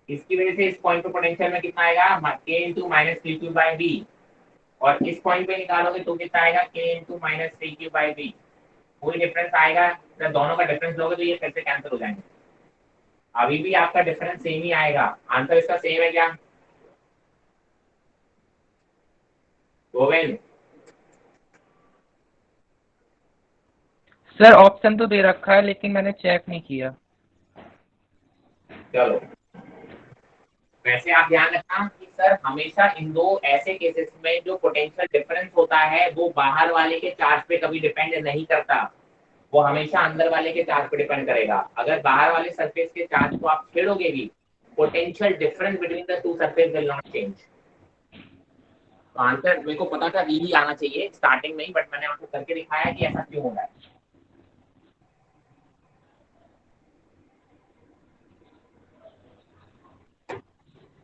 इसकी वजह से इस पॉइंट पे पोटेंशियल में कितना आएगा, K × -3Q/B। और इस पॉइंट पे निकालोगे तो कितना आएगा, K × -3Q/B। कोई डिफरेंस आएगा जब दोनों का डिफरेंस लोगे तो ये फिर से कैंसिल हो जाएंगे। अभी भी आपका डिफरेंस सेम ही आएगा। आंसर इसका सेम है क्या गोविंद? सर ऑप्शन तो दे रखा है लेकिन मैंने चेक नहीं किया। चलो वैसे आप ध्यान रखना कि सर हमेशा इन दो ऐसे केसेस में जो पोटेंशियल डिफरेंस होता है वो बाहर वाले के चार्ज पे कभी डिपेंड नहीं करता। वो हमेशा अंदर वाले के चार्ज पे डिपेंड करेगा। अगर बाहर वाले सरफेस के चार्ज को आप छेड़ोगे भी, potential difference between the two surface will not change. तो आंसर मेरे को पता था वी ही आना चाहिए स्टार्टिंग में ही, बट मैंने आपको करके दिखाया कि ऐसा क्यों हो रहा है।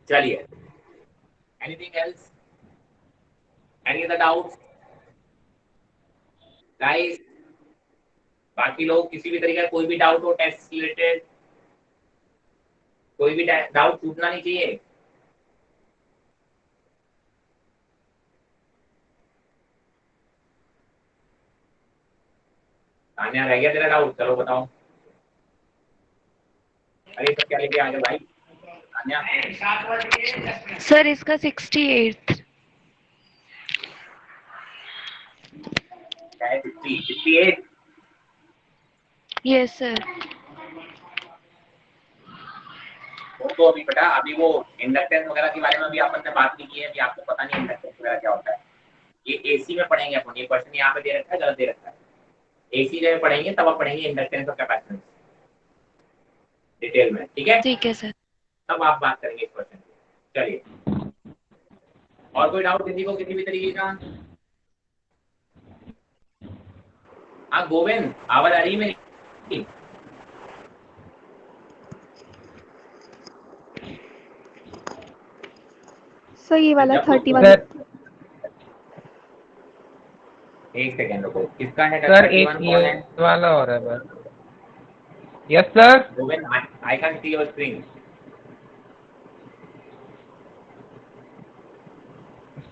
चलिए, anything else, any other doubts guys? बाकी लोग किसी भी तरीके का कोई भी डाउट हो टेस्ट से रिलेटेड, कोई भी डाउट छूटना नहीं चाहिए। तान्या रह गया तेरा डाउट? चलो बताओ। अरे सब क्या लेके आ गए भाई? तान्या सर इसका 68। क्या है? 68? Yes sir. तो अभी बेटा, अभी वो इंडक्टेंस वगैरह के बारे में भी अपन ने बात नहीं की है, अभी आपको पता नहीं इंडक्टेंस वगैरह क्या होता है। ये एसी में पढ़ेंगे अपन, ये क्वेश्चन यहाँ पे दे रखा है, गलत दे रखा है। एसी जब पढ़ेंगे तब आप पढ़ेंगे इंडक्टेंस और कैपेसिटेंस डिटेल में, ठीक है? ठीक है सर। तब आप बात करेंगे इस क्वेश्चन की। चलिए, और कोई डाउट किसी को किसी भी तरीके का? हाँ गोविंद, आवाज आ रही है मेरी? सर ये वाला जब 31। सर एक सेकेंड रुको, किसका है? सर 31 एक कौन ये है? वाला हो रहा है बस। Yes sir. Govind, I can see your screen.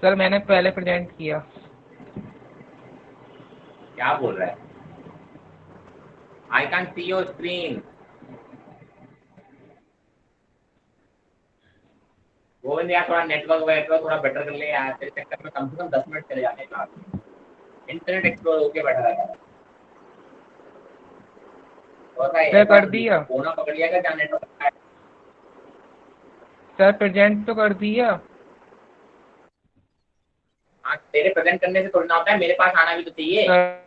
Sir मैंने पहले प्रेजेंट किया। क्या बोल रहा है? I can see your screen. Govind यार थोड़ा नेटवर्क वेटवर्क थोड़ा बेटर कर ले यार, तेरे चक्कर में कम से कम 10 मिनट चले जाते हैं क्लास में। इंटरनेट एक्सप्लोर होके बैठा रहता है। सर कर दिया। फोन पकड़ लिया क्या? क्या नेटवर्क है? सर प्रेजेंट तो कर दिया। हाँ, तेरे प्रेजेंट करने से थोड़ी ना होता है, मेरे पास आना भी तो चाहिए। सर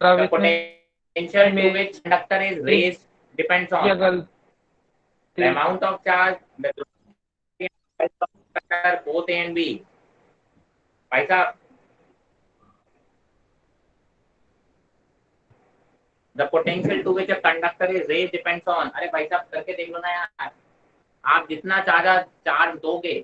अब The इसमें potential to which conductor is raised depends on the amount of charge, the conductor, both A and B. भाई साहब, the potential to which a conductor is raised depends on, अरे भाई साहब करके देख लो ना यार। आप जितना ज्यादा चार्ज दोगे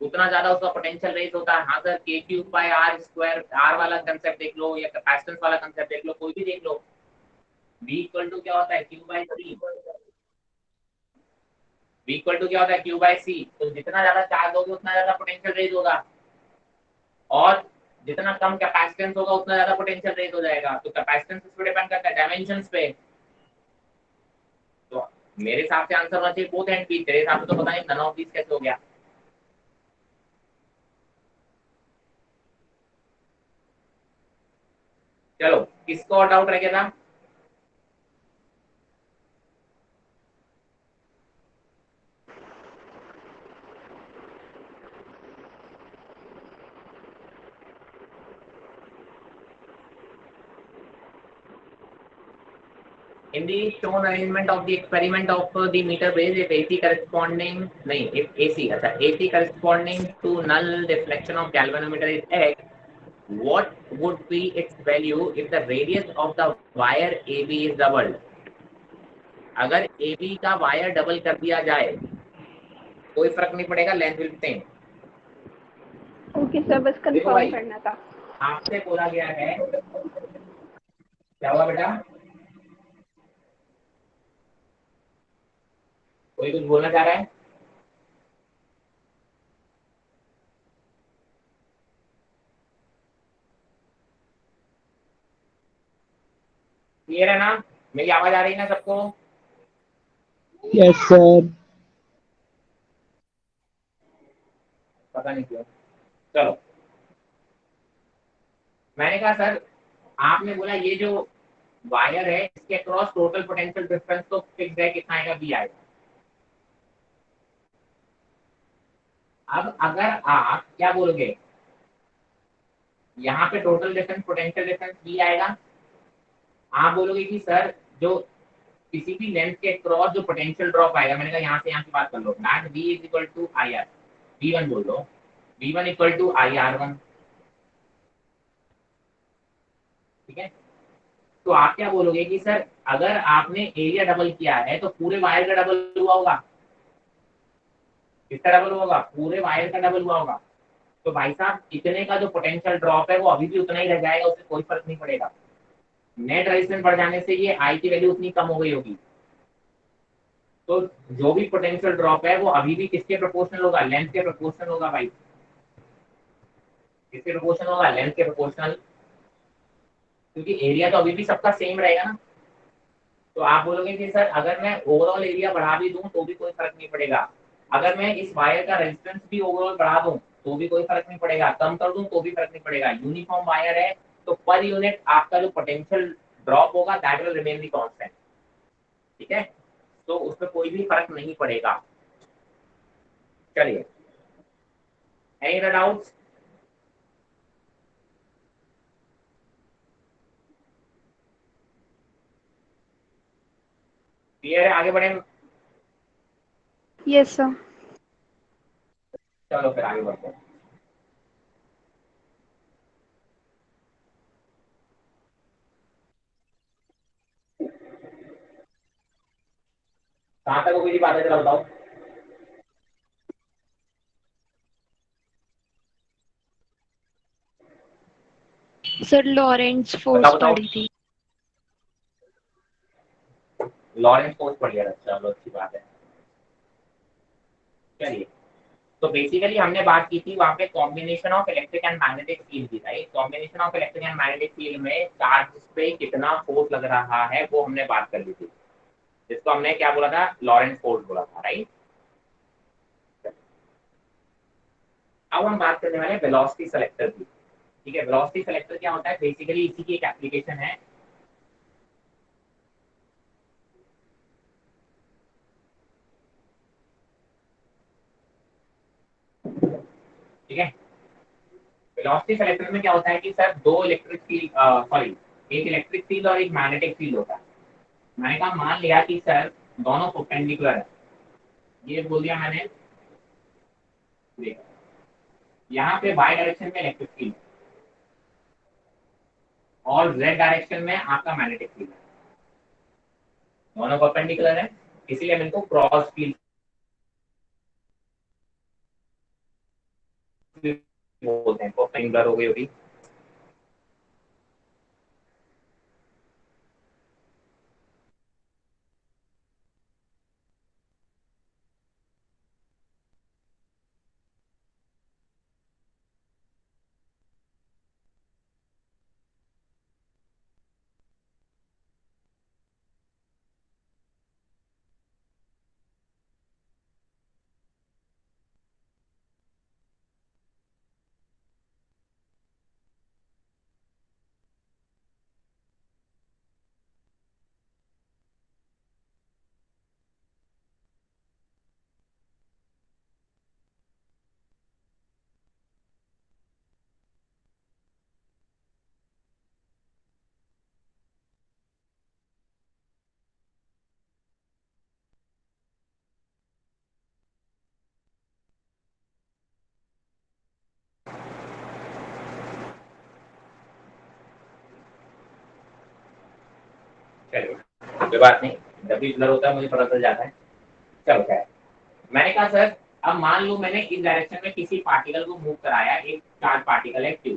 उतना ज्यादा उसका पोटेंशियल रेज होता है। हाँ sir, k cube by r square, r वाला कंसेप्ट देख लो या कैपेसिटेंस वाला कंसेप्ट देख लो, कोई भी देख लो। V इक्वल टू क्या होता है? Q by C। V equal to क्या होता है? Q by C। तो जितना ज्यादा चार्ज दोगे उतना ज्यादा पोटेंशियल रेज होगा, और जितना कम कैपेसिटेंस होगा उतना ज्यादा पोटेंशियल रेज हो जाएगा। तो कैपेसिटेंस इस पे डिपेंड करता है, डायमेंशंस पे। तो मेरे हिसाब से आंसर होना चाहिए बोथ एंड बी। तेरे हिसाब से तो पता नहीं नन ऑफ दीस कैसे हो गया। चलो, किसको और डाउट रह गया था? In the shown arrangement of the experiment of the meter base, if AC corresponding, नहीं, if AC, अच्छा, AC corresponding to null deflection of galvanometer is X, what would be its value if the radius of the wire AB is doubled? अगर AB का wire double कर दिया जाए कोई फर्क नहीं पड़ेगा, length will same. Okay sir, बस कंफर्म करना था। आपसे बोला गया है, क्या हुआ बेटा? कोई कुछ बोलना चाह रहा है? क्लियर है ना? मेरी आवाज आ रही है ना सबको? Yes sir. पता नहीं क्यों। चलो, मैंने कहा सर, आपने बोला ये जो वायर है इसके अक्रॉस टोटल पोटेंशियल डिफरेंस तो फिक्स है, कितना आएगा? बी आएगा। अब अगर आप क्या बोलोगे, यहाँ पे total difference potential difference b आएगा। आप बोलोगे कि सर जो किसी भी लेंथ के क्रॉस जो पोटेंशियल ड्रॉप आएगा, मैंने कहा यहाँ से यहाँ की बात कर लो, that V is equal to I R, V1 बोल लो, V1 equal to I R one, ठीक है। तो आप क्या बोलोगे कि सर अगर आपने एरिया डबल किया है तो पूरे वायर का डबल हुआ होगा, किसका डबल होगा, पूरे वायर का डबल हुआ होगा। तो भाई साहब इतने का जो पोटेंशियल ड्रॉप है वो अभी भी उतना ही रह जाएगा, उससे कोई फर्क नहीं पड़ेगा। नेट रेजिस्टेंस बढ़ जाने से ये आई की वैल्यू उतनी कम हो गई होगी। तो जो भी पोटेंशियल ड्रॉप है वो अभी भी किसके प्रोपोर्शनल होगा, लेंथ के प्रोपोर्शनल होगा भाई, किसके प्रोपोर्शनल होगा, लेंथ के प्रोपोर्शनल, क्योंकि एरिया तो अभी भी सबका सेम रहेगा ना। तो आप बोलोगे कि सर अगर मैं ओवरऑल एरिया बढ़ा भी दूं तो भी कोई फर्क नहीं पड़ेगा, अगर मैं इस वायर का रेजिस्टेंस भी ओवरऑल बढ़ा दूं तो भी कोई फर्क नहीं पड़ेगा, कम कर दूं तो भी फर्क नहीं पड़ेगा, यूनिफॉर्म वायर है तो पर यूनिट आपका जो पोटेंशियल ड्रॉप होगा that will remain the constant, ठीक है। तो उसमें कोई भी फर्क नहीं पड़ेगा। चलिए, एनी अदर डाउट्स? क्लियर है, आगे बढ़े? Yes sir. चलो फिर आगे बढ़ते हैं। कहाँ तक हो गई बात है, जरा बताओ। सर लॉरेंस फोर्स बताओ बताओ। पढ़ी थी। लॉरेंस फोर्स पढ़ लिया, चलो अच्छी बात है। चलिए, तो बेसिकली हमने बात की थी वहां पे combination of electric and magnetic field की, right. Combination of electric and magnetic field में चार्ज पे कितना फोर्स लग रहा है वो हमने बात कर ली थी, जिसको हमने क्या बोला था, लॉरेंस फोर्स बोला था, राइट। अब हम बात करने वाले हैं वेलोसिटी सेलेक्टर की, ठीक है। वेलोसिटी सेलेक्टर क्या होता है, बेसिकली इसी की एक एप्लीकेशन है। ठीक है, वेलोसिटी सेलेक्टर में क्या होता है कि सर दो इलेक्ट्रिक फील्ड, सॉरी, एक इलेक्ट्रिक फील्ड और एक मैग्नेटिक फील्ड होता है। मैंने कहा मान लिया कि सर दोनों परपेंडिकुलर है, ये बोल दिया मैंने, देखो यहाँ पे y डायरेक्शन में इलेक्ट्रिक फील्ड और z डायरेक्शन में आपका मैग्नेटिक फील्ड है, दोनों परपेंडिकुलर है, इसीलिए हम इनको क्रॉस फील्ड बोलते हैं। परपेंडिकुलर हो गई होगी। चलिए कोई बात नहीं, जब भी ब्लर होता है मुझे पता चल जाता है। चलो क्या है, मैंने कहा सर अब मान लो मैंने इस डायरेक्शन में किसी पार्टिकल को मूव कराया, एक चार्ज पार्टिकल है Q,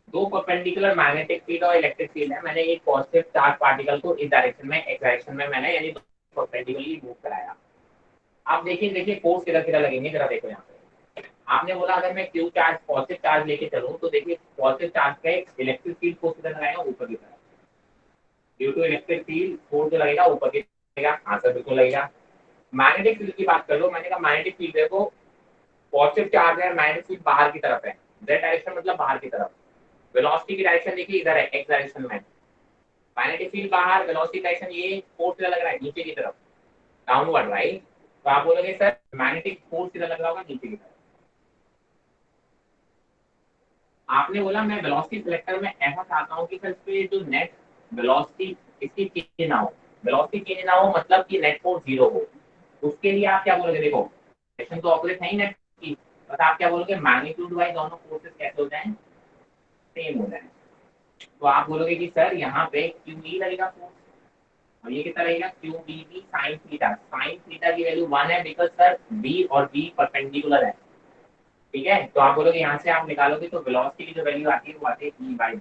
दो परपेंडिकुलर मैग्नेटिक फील्ड और इलेक्ट्रिक फील्ड है, मैंने एक पॉजिटिव चार्ज पार्टिकल को इस डायरेक्शन में, एक्स डायरेक्शन में मैंने यानी परपेंडिकुलरली मूव कराया। आप देखिए देखिए फोर्स किधर किधर लगेंगे, जरा देखो यहाँ पे। आपने बोला अगर मैं क्यू चार्ज पॉजिटिव चार्ज लेके चलूँ तो देखिए पॉजिटिव चार्ज का इलेक्ट्रिक फील्ड फोर्स किधर लगाएगा, ऊपर की तरफ, due to electric field force जो लगेगा ऊपर की लगेगा, आंसर बिल्कुल लगेगा। मैग्नेटिक फील्ड की बात कर लो, मैंने कहा मैग्नेटिक फील्ड देखो पॉजिटिव चार्ज है, मैग्नेटिक फील्ड बाहर की तरफ है, z डायरेक्शन मतलब बाहर की तरफ, वेलोसिटी की डायरेक्शन देखिए इधर है, एक्स डायरेक्शन में, मैग्नेटिक फील्ड बाहर, वेलोसिटी डायरेक्शन ये फोर्स किधर लग रहा है, नीचे की तरफ, डाउनवर्ड, राइट। तो आप बोलोगे सर मैग्नेटिक फोर्स किधर लग रहा होगा, नीचे की तरफ। आपने बोला मैं वेलोसिटी सिलेक्टर में ऐसा चाहता हूँ कि सर इस पे जो नेट वेलोसिटी इसकी चेंज ना हो, वेलोसिटी चेंज ना हो मतलब कि नेट फोर्स 0 हो। उसके लिए आप क्या बोलोगे? देखो डायरेक्शन तो ऑपोजिट है ही नेट की, बस आप क्या बोलोगे? मैग्नीट्यूड वाइज दोनों फोर्सेस कैसे हो जाएं? सेम हो जाए। तो आप बोलोगे कि सर यहाँ पे क्यू ई लगेगा फोर्स, और ये कितना रहेगा? Q b b sine theta. Sine theta की वैल्यू 1 है बिकॉज सर बी और बी परपेंडिकुलर है। ठीक है, तो आप बोलोगे यहाँ से आप निकालोगे तो वेलोसिटी की जो वैल्यू आती है वो आती है ई बाई बी।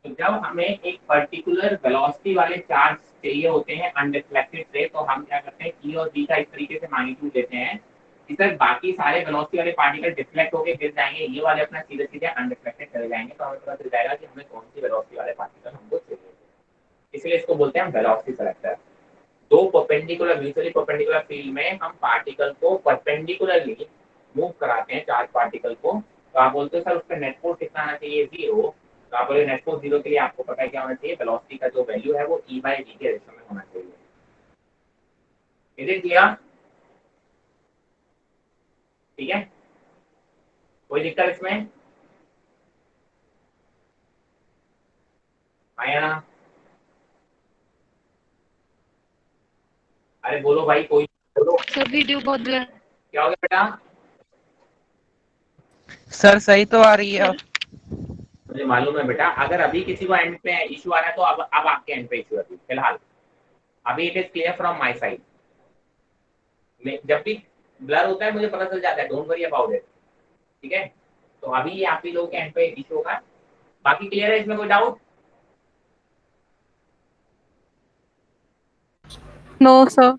तो जब हमें एक पर्टिकुलर वेलोसिटी वाले चार्ज चाहिए होते हैं अनडिफ्लेक्टेड से, तो हम क्या करते हैं? ई और बी का इस तरीके से मैग्नीट्यूड लेते हैं कि सर बाकी सारे वेलोसिटी वाले पार्टिकल डिफ्लेक्ट होकर गिर जाएंगे, ये वाले अपना सीधे सीधे अनडिफ्लेक्टेड चले जाएंगे, तो हमें पता चल जाएगा कि हमें कौन सी वेलोसिटी वाले पार्टिकल हमको चाहिए। इसलिए इसको बोलते हैं वेलोसिटी सेलेक्टर। दो परपेंडिकुलर म्यूचुअली परपेंडिकुलर फील्ड में हम पार्टिकल को परपेंडिकुलरली मूव कराते हैं, चार्ज पार्टिकल को, तो आप बोलते हो सर उस पर नेट फोर्स कितना आना चाहिए? 0। तो आप बोले नेट फोर्स 0 के लिए आपको पता है क्या होना चाहिए? वेलोसिटी का जो वैल्यू है वो ई बाई वी के रेशियो में होना चाहिए। Is it clear? ठीक है, कोई दिक्कत इसमें? आया ना? अरे बोलो भाई, कोई बोलो। सर वीडियो बहुत ब्लर। क्या हो गया बेटा? सर सही तो आ रही है। मुझे मालूम है बेटा, अगर अभी किसी को एंड पे इशू आ रहा है तो अब आपके एंड पे इशू है। फिलहाल अभी it is clear from my side. जब भी ब्लर होता है मुझे पता चल जाता है, डोंट वरी अबाउट इट। ठीक है, तो अभी ये आप ही लोगों के एंड पे इशू होगा। बाकी क्लियर है, इसमें कोई doubt? No sir.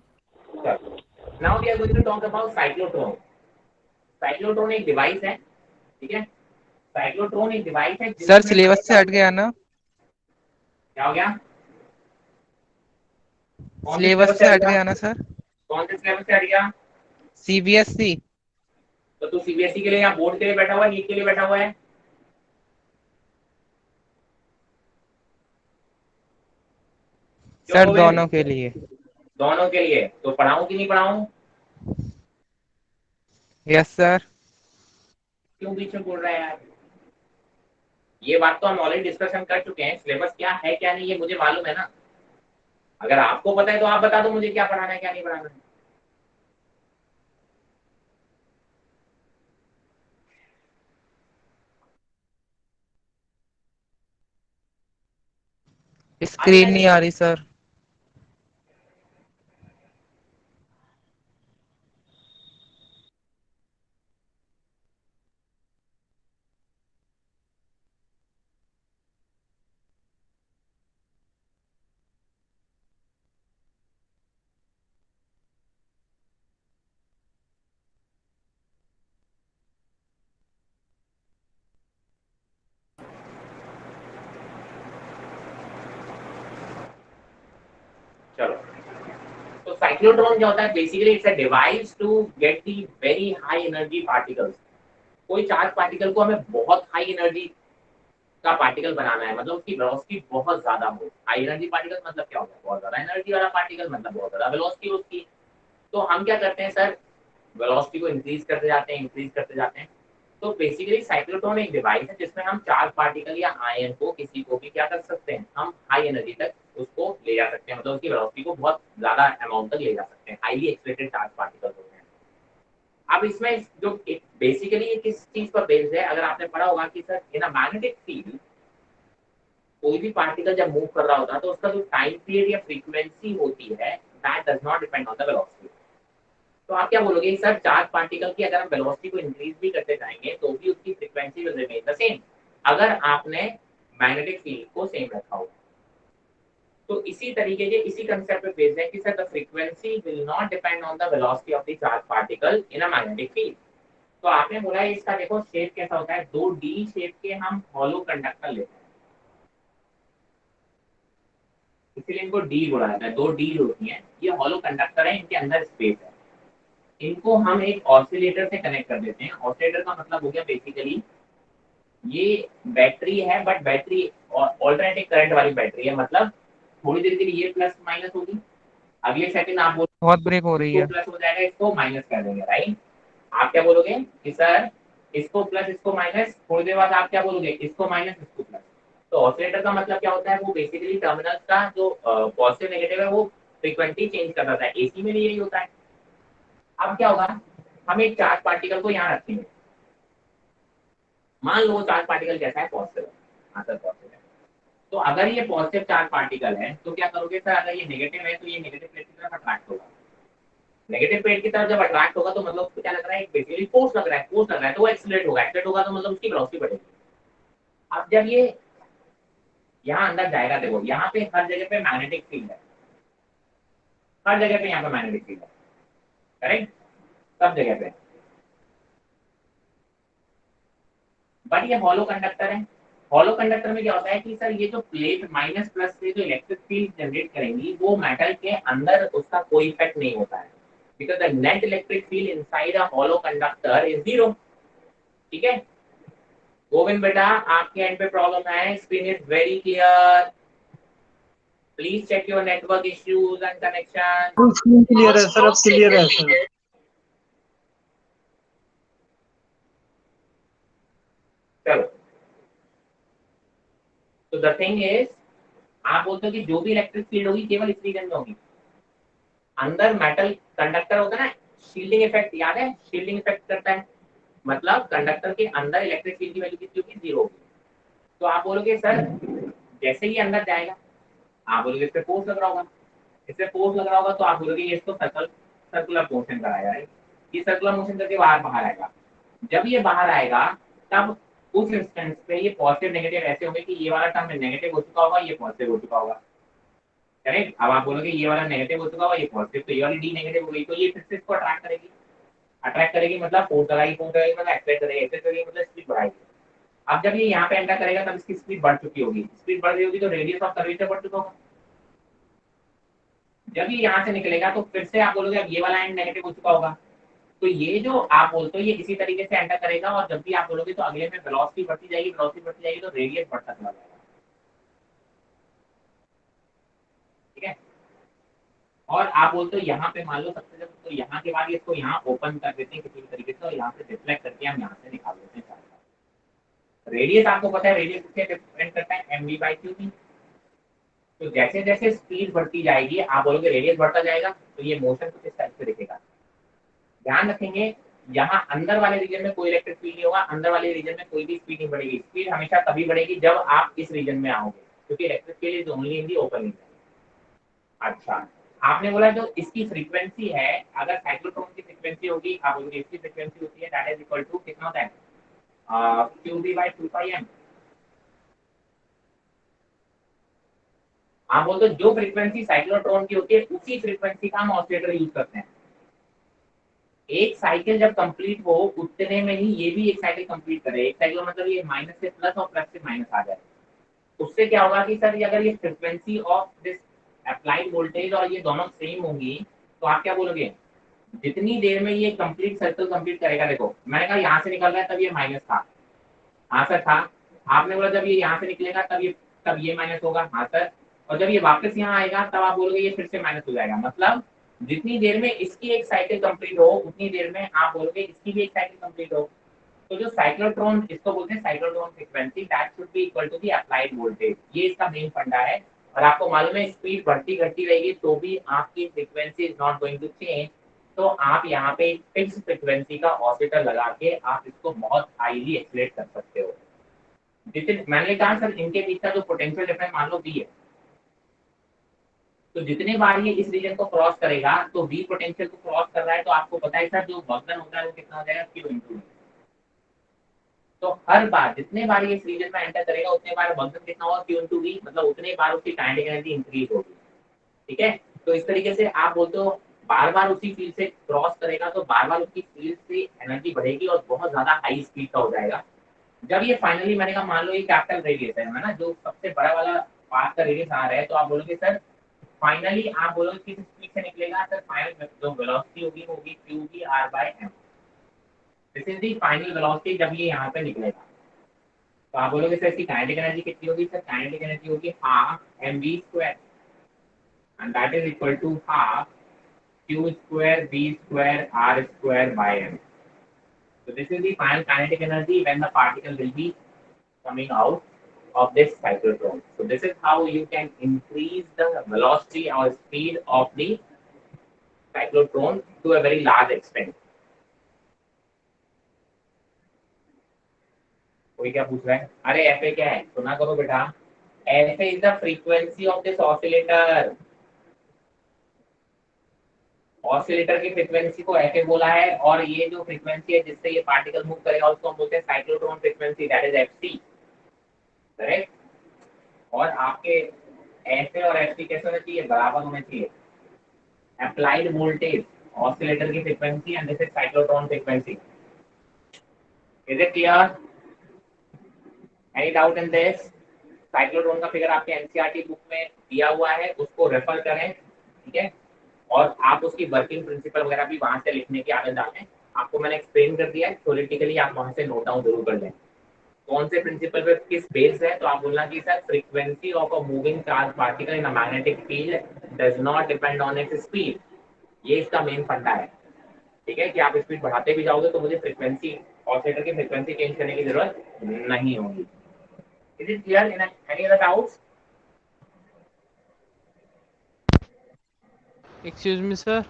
Now we are going to talk about cyclotron. Cyclotron एक डिवाइस है, ठीक है? साइक्लोट्रॉन एक डिवाइस है सर जिसमें सिलेबस से हट गया ना? क्या हो गया? कौन से सिलेबस सिलेबस से से हट हट गया? गया ना सर? कौन से सिलेबस से हट गया? सीबीएसई। तो तू सीबीएसई के लिए या बोर्ड के लिए बैठा हुआ है, नीट के लिए बैठा हुआ है? सर क्यों दोनों के लिए। दोनों के लिए। तो पढ़ाऊं कि नहीं पढ़ाऊं? Yes sir. क्यों बीच में बोल रहा है यार? ये बात तो हम ऑलरेडी डिस्कशन कर चुके हैं, सिलेबस क्या है क्या नहीं ये मुझे मालूम है ना। अगर आपको पता है तो आप बता दो मुझे क्या पढ़ाना है क्या नहीं पढ़ाना है। स्क्रीन नहीं आ रही सर। चलो, तो साइक्लोट्रॉन क्या होता है? Basically it's a device to get the very high energy particles. कोई चार्ज पार्टिकल को हमें बहुत हाई एनर्जी का पार्टिकल बनाना है, मतलब उसकी वेलोसिटी बहुत ज्यादा हो। हाई एनर्जी पार्टिकल मतलब क्या होता है? बहुत ज्यादा एनर्जी वाला पार्टिकल मतलब बहुत ज्यादा वेलोसिटी उसकी। तो हम क्या करते हैं सर? वेलोसिटी को इंक्रीज करते जाते हैं, इंक्रीज करते जाते हैं। तो बेसिकली साइक्लोट्रॉन एक डिवाइस है जिसमें हम चार्ज पार्टिकल या आयन को किसी को भी क्या कर सकते हैं? हम हाई एनर्जी तक उसको ले जा सकते हैं, मतलब उसकी वेलोसिटी को बहुत ज्यादा अमाउंट तक ले जा सकते हैं। हाईली एक्साइटेड चार्ज पार्टिकल होते हैं। अब इसमें जो बेसिकली ये किस चीज पर बेस्ड है? अगर आपने पढ़ा होगा कि sir in a magnetic field कोई भी पार्टिकल जब मूव कर रहा होता है तो उसका जो टाइम पीरियड या फ्रीक्वेंसी होती है that does not depend on the velocity. तो आप क्या बोलोगे सर? चार्ज पार्टिकल की अगर हम वेलोसिटी को इंक्रीज भी करते जाएंगे तो भी उसकी frequency will remain the same, अगर आपने मैग्नेटिक फील्ड को सेम रखा हो। तो इसी तरीके के इसी कंसेप्ट पे बेस्ड है कि sir the frequency will not depend on the velocity of the charge particle in a magnetic field. तो आपने बोला है इसका देखो शेप कैसा होता है? दो डी शेप के हम हॉलो कंडक्टर लेते हैं, इसीलिए इनको डी बोला जाता है। दो डी होती हैं, ये हॉलो कंडक्टर है, इनके अंदर स्पेस है। इनको हम एक ऑसिलेटर से कनेक्ट कर देते हैं। ऑसिलेटर का मतलब हो गया बेसिकली ये बैटरी है, बट बैटरी ऑल्टरनेटिंग करंट वाली बैटरी है, मतलब थोड़ी देर के लिए ये प्लस माइनस होगी, अगले सेकंड आप बोलो बहुत ब्रेक हो रही इसको है। प्लस हो जाएगा, इसको माइनस कर देंगे, राइट? आप क्या बोलोगे कि सर इसको प्लस इसको माइनस, थोड़ी देर बाद आप क्या बोलोगे, इसको माइनस इसको प्लस। तो ऑसिलेटर का मतलब क्या होता है, वो बेसिकली टर्मिनल्स का जो पॉजिटिव नेगेटिव है वो फ्रीक्वेंटली चेंज कर रहा है। एसी में भी यही होता है। अब क्या होगा, हम एक चार्ज पार्टिकल को यहाँ रखेंगे, मान लो चार्ज पार्टिकल कैसा है, पॉजिटिव है, हाँ सर पॉजिटिव है। तो अगर ये पॉजिटिव चार्ज पार्टिकल है तो क्या करोगे सर, अगर ये नेगेटिव है तो ये नेगेटिव प्लेट की तरफ अट्रैक्ट होगा। नेगेटिव प्लेट की तरफ जब अट्रैक्ट होगा तो मतलब उसको क्या लग रहा है, बेसिकली फोर्स लग रहा है, फोर्स लग रहा है, तो वो एक्सीलरेट होगा, एक्सीलरेट होगा तो मतलब उसकी वेलोसिटी बढ़ेगी। अब जब ये यहाँ अंदर जाएगा, देखो यहाँ पे हर जगह पे मैग्नेटिक फील्ड है, हर जगह पे यहाँ पे मैग्नेटिक फील्ड है, करेक्ट, सब जगह पे। बट ये हॉलो कंडक्टर है। हॉलो कंडक्टर में क्या होता है कि सर ये जो प्लेट माइनस प्लस से जो इलेक्ट्रिक फील्ड जनरेट करेंगी वो मेटल के अंदर उसका कोई इफेक्ट नहीं होता है, because the net electric field inside a hollow conductor is zero. ठीक है गोविंद बेटा, आपके एंड पे प्रॉब्लम है, screen is very clear, please check your network issues and connection. Screen clear है सर, अब क्लियर है सर। चलो, तो द थिंग इज, आप बोलते हो कि जो भी इलेक्ट्रिक फील्ड होगी केवल इस रीजन में होगी। अंदर मेटल कंडक्टर होता है ना, शील्डिंग इफेक्ट याद है, शील्डिंग इफेक्ट करता है, मतलब कंडक्टर के अंदर इलेक्ट्रिक फील्ड की वैल्यू कितनी होगी, जीरो होगी। तो आप बोलोगे सर जैसे ही अंदर जाएगा, आप बोलोगे इस पे फोर्स लग रहा होगा, इससे फोर्स लग रहा होगा, तो आप बोलोगे ये इसको सर्कुलर मोशन कराएगा, ये सर्कुलर मोशन करके बाहर बाहर आएगा। जब ये बाहर आएगा तब उस इंस्टेंस पे ये पॉजिटिव नेगेटिव ऐसे होंगे कि ये वाला टर्म नेगेटिव हो चुका होगा, ये पॉजिटिव हो चुका होगा, करेक्ट। अब आप बोलोगे ये वाला नेगेटिव हो चुका होगा, ये पॉजिटिव, तो ये वाली डी नेगेटिव हो गई, तो ये फिर से इसको अट्रैक्ट करेगी, अट्रैक्ट करेगी मतलब फोर्स लगाएगी, फोर्स लगाएगी मतलब एक्सलेट करेगी, एक्सलेट करेगी मतलब स्पीड बढ़ाएगी। अब जब ये यहाँ पे एंटर करेगा तब इसकी स्पीड बढ़ चुकी होगी, स्पीड बढ़ रही होगी तो रेडियस ऑफ कर्वेचर बढ़ चुका होगा। जब ये यहाँ से निकलेगा तो फिर से आप बोलोगे अब ये वाला एंड नेगेटिव हो चुका होगा, तो ये जो आप बोलते हो ये इसी तरीके से एंटर करेगा, और जब भी आप बोलोगे तो अगले में वेलोसिटी बढ़ती जाएगी, वेलोसिटी बढ़ती जाएगी तो रेडियस बढ़ता चला जाएगा। ठीक है, और आप बोलते हो यहाँ पे मान लो सबसे जब, तो यहाँ के बाद ये इसको यहाँ ओपन कर देते हैं किसी भी तरीके से, और यहाँ से रिफ्लेक्ट करके हम यहाँ से निकाल देते हैं चार्ज। रेडियस आपको पता है, रेडियस किससे डिपेंड करता है, mv by qt। तो जैसे जैसे स्पीड बढ़ती जाएगी आप बोलोगे रेडियस बढ़ता जाएगा, तो ये मोशन कुछ इस टाइप से दिखेगा। ध्यान रखेंगे यहाँ अंदर वाले रीजन में कोई इलेक्ट्रिक फील्ड नहीं होगा, अंदर वाले रीजन में कोई भी स्पीड नहीं बढ़ेगी, स्पीड हमेशा तभी बढ़ेगी जब आप इस रीजन में आओगे, क्योंकि electric field is only in the open region. अच्छा, आपने बोला जो इसकी फ्रीक्वेंसी है, अगर साइक्लोट्रॉन की फ्रीक्वेंसी होगी, आप बोलोगे इसकी फ्रीक्वेंसी होती है दैट इज इक्वल टू कितना होता है, qb by 2πm। आप बोलते हो जो फ्रीक्वेंसी साइक्लोट्रॉन की होती है उसी फ्रीक्वेंसी का हम ऑसिलेटर यूज करते हैं। एक साइकिल जब कंप्लीट हो उतने में ही ये भी एक साइकिल कंप्लीट करे, एक साइकिल मतलब ये माइनस से प्लस और प्लस से माइनस आ जाए। उससे क्या होगा कि सर अगर ये frequency of this applied voltage और ये दोनों सेम होंगी तो आप क्या बोलोगे, जितनी देर में ये कंप्लीट सर्कल कंप्लीट करेगा, देखो मैंने कहा यहाँ से निकल रहा है तब ये माइनस था, हाँ सर था। आपने बोला जब ये यहाँ से निकलेगा तब ये माइनस होगा, हाँ सर। और जब ये वापस यहाँ आएगा तब आप बोलोगे ये फिर से माइनस हो जाएगा, मतलब जितनी देर में इसकी एक साइकिल कंप्लीट हो उतनी देर में आप बोलोगे इसकी भी एक साइकिल कंप्लीट हो। तो जो साइक्लोट्रॉन, इसको बोलते हैं cyclotron frequency, that should be equal to the applied voltage, ये इसका मेन फंडा है। और आपको मालूम है स्पीड बढ़ती घटती रहेगी तो भी आपकी frequency is not going to change. तो आप यहाँ पे एक फिक्स फ्रीक्वेंसी का ऑसिलेटर लगा के आप इसको बहुत हाईली एक्सीलरेट कर सकते हो। जितने मैंने कहा सर इनके बीच का जो पोटेंशियल डिफरेंस मान लो V है, तो जितने बार ये इस रीजन को क्रॉस करेगा तो V पोटेंशियल को क्रॉस कर रहा है, तो आपको पता है सर जो वर्क होता है वो कितना हो जाएगा, Q × V। तो हर बार जितने बार ये इस रीजन में एंटर करेगा उतने बार वर्क कितना होगा, Q × V, मतलब उतने बार उसकी काइनेटिक एनर्जी इंक्रीज होगी। ठीक है, तो इस तरीके से आप बोलते हो बार बार उसी फील्ड से क्रॉस करेगा तो बार बार उसकी फील्ड से एनर्जी बढ़ेगी और बहुत ज्यादा हाई स्पीड का हो जाएगा। जब ये फाइनली मैंने कहा मान लो ये कैपिटल रेडियस है ना, जो सबसे बड़ा वाला पाथ का रेडियस आ रहा है, तो आप बोलोगे सर फाइनली आप बोलोगे किस स्पीड से निकलेगा, सर फाइनल जो वेलोसिटी होगी वो होगी qb r by m। This is the final velocity जब ये यहाँ पे निकलेगा। तो आप बोलोगे सर इसकी काइनेटिक एनर्जी कितनी होगी, सर काइनेटिक एनर्जी होगी half mv² and that is equal to half q² v² r² by m। So this is the final kinetic energy when the particle will be coming out of this cyclotron. So this is how you can increase the velocity or speed of the cyclotron to a very large extent. कोई क्या पूछ रहा है? अरे FA क्या है? सुना करो बेटा. FA is the frequency of this oscillator. Oscillator की फ्रीक्वेंसी को FA बोला है, और ये जो फ्रीक्वेंसी है जिससे ये पार्टिकल मूव करेगा उसको हम बोलते हैं cyclotron frequency, that is FC. Correct. और आपके FA और FC कैसे होना चाहिए? बराबर होना चाहिए. अप्लाइड वोल्टेज ऑसिलेटर की frequency and this is cyclotron frequency. Is it clear? Any doubt in this? Cyclotron का फिगर आपके एनसीईआरटी बुक में दिया हुआ है, उसको रेफर करें. ठीक है. और आप उसकी वर्किंग प्रिंसिपल वगैरह भी वहां से लिखने की आदत डालें. आपको मैंने एक्सप्लेन कर दिया है, थ्योरेटिकली आप वहां से नोट डाउन जरूर कर लें. कौन से प्रिंसिपल पे किस बेस है, तो आप बोलना कि sir frequency of a moving charge particle in a magnetic field does not depend on its speed. ये इसका मेन फंडा है. ठीक है, कि आप स्पीड बढ़ाते भी जाओगे तो मुझे फ्रीक्वेंसी ऑसिलेटर की फ्रीक्वेंसी चेंज करने की जरूरत नहीं होगी. Is it clear? In any other doubts? Excuse me sir.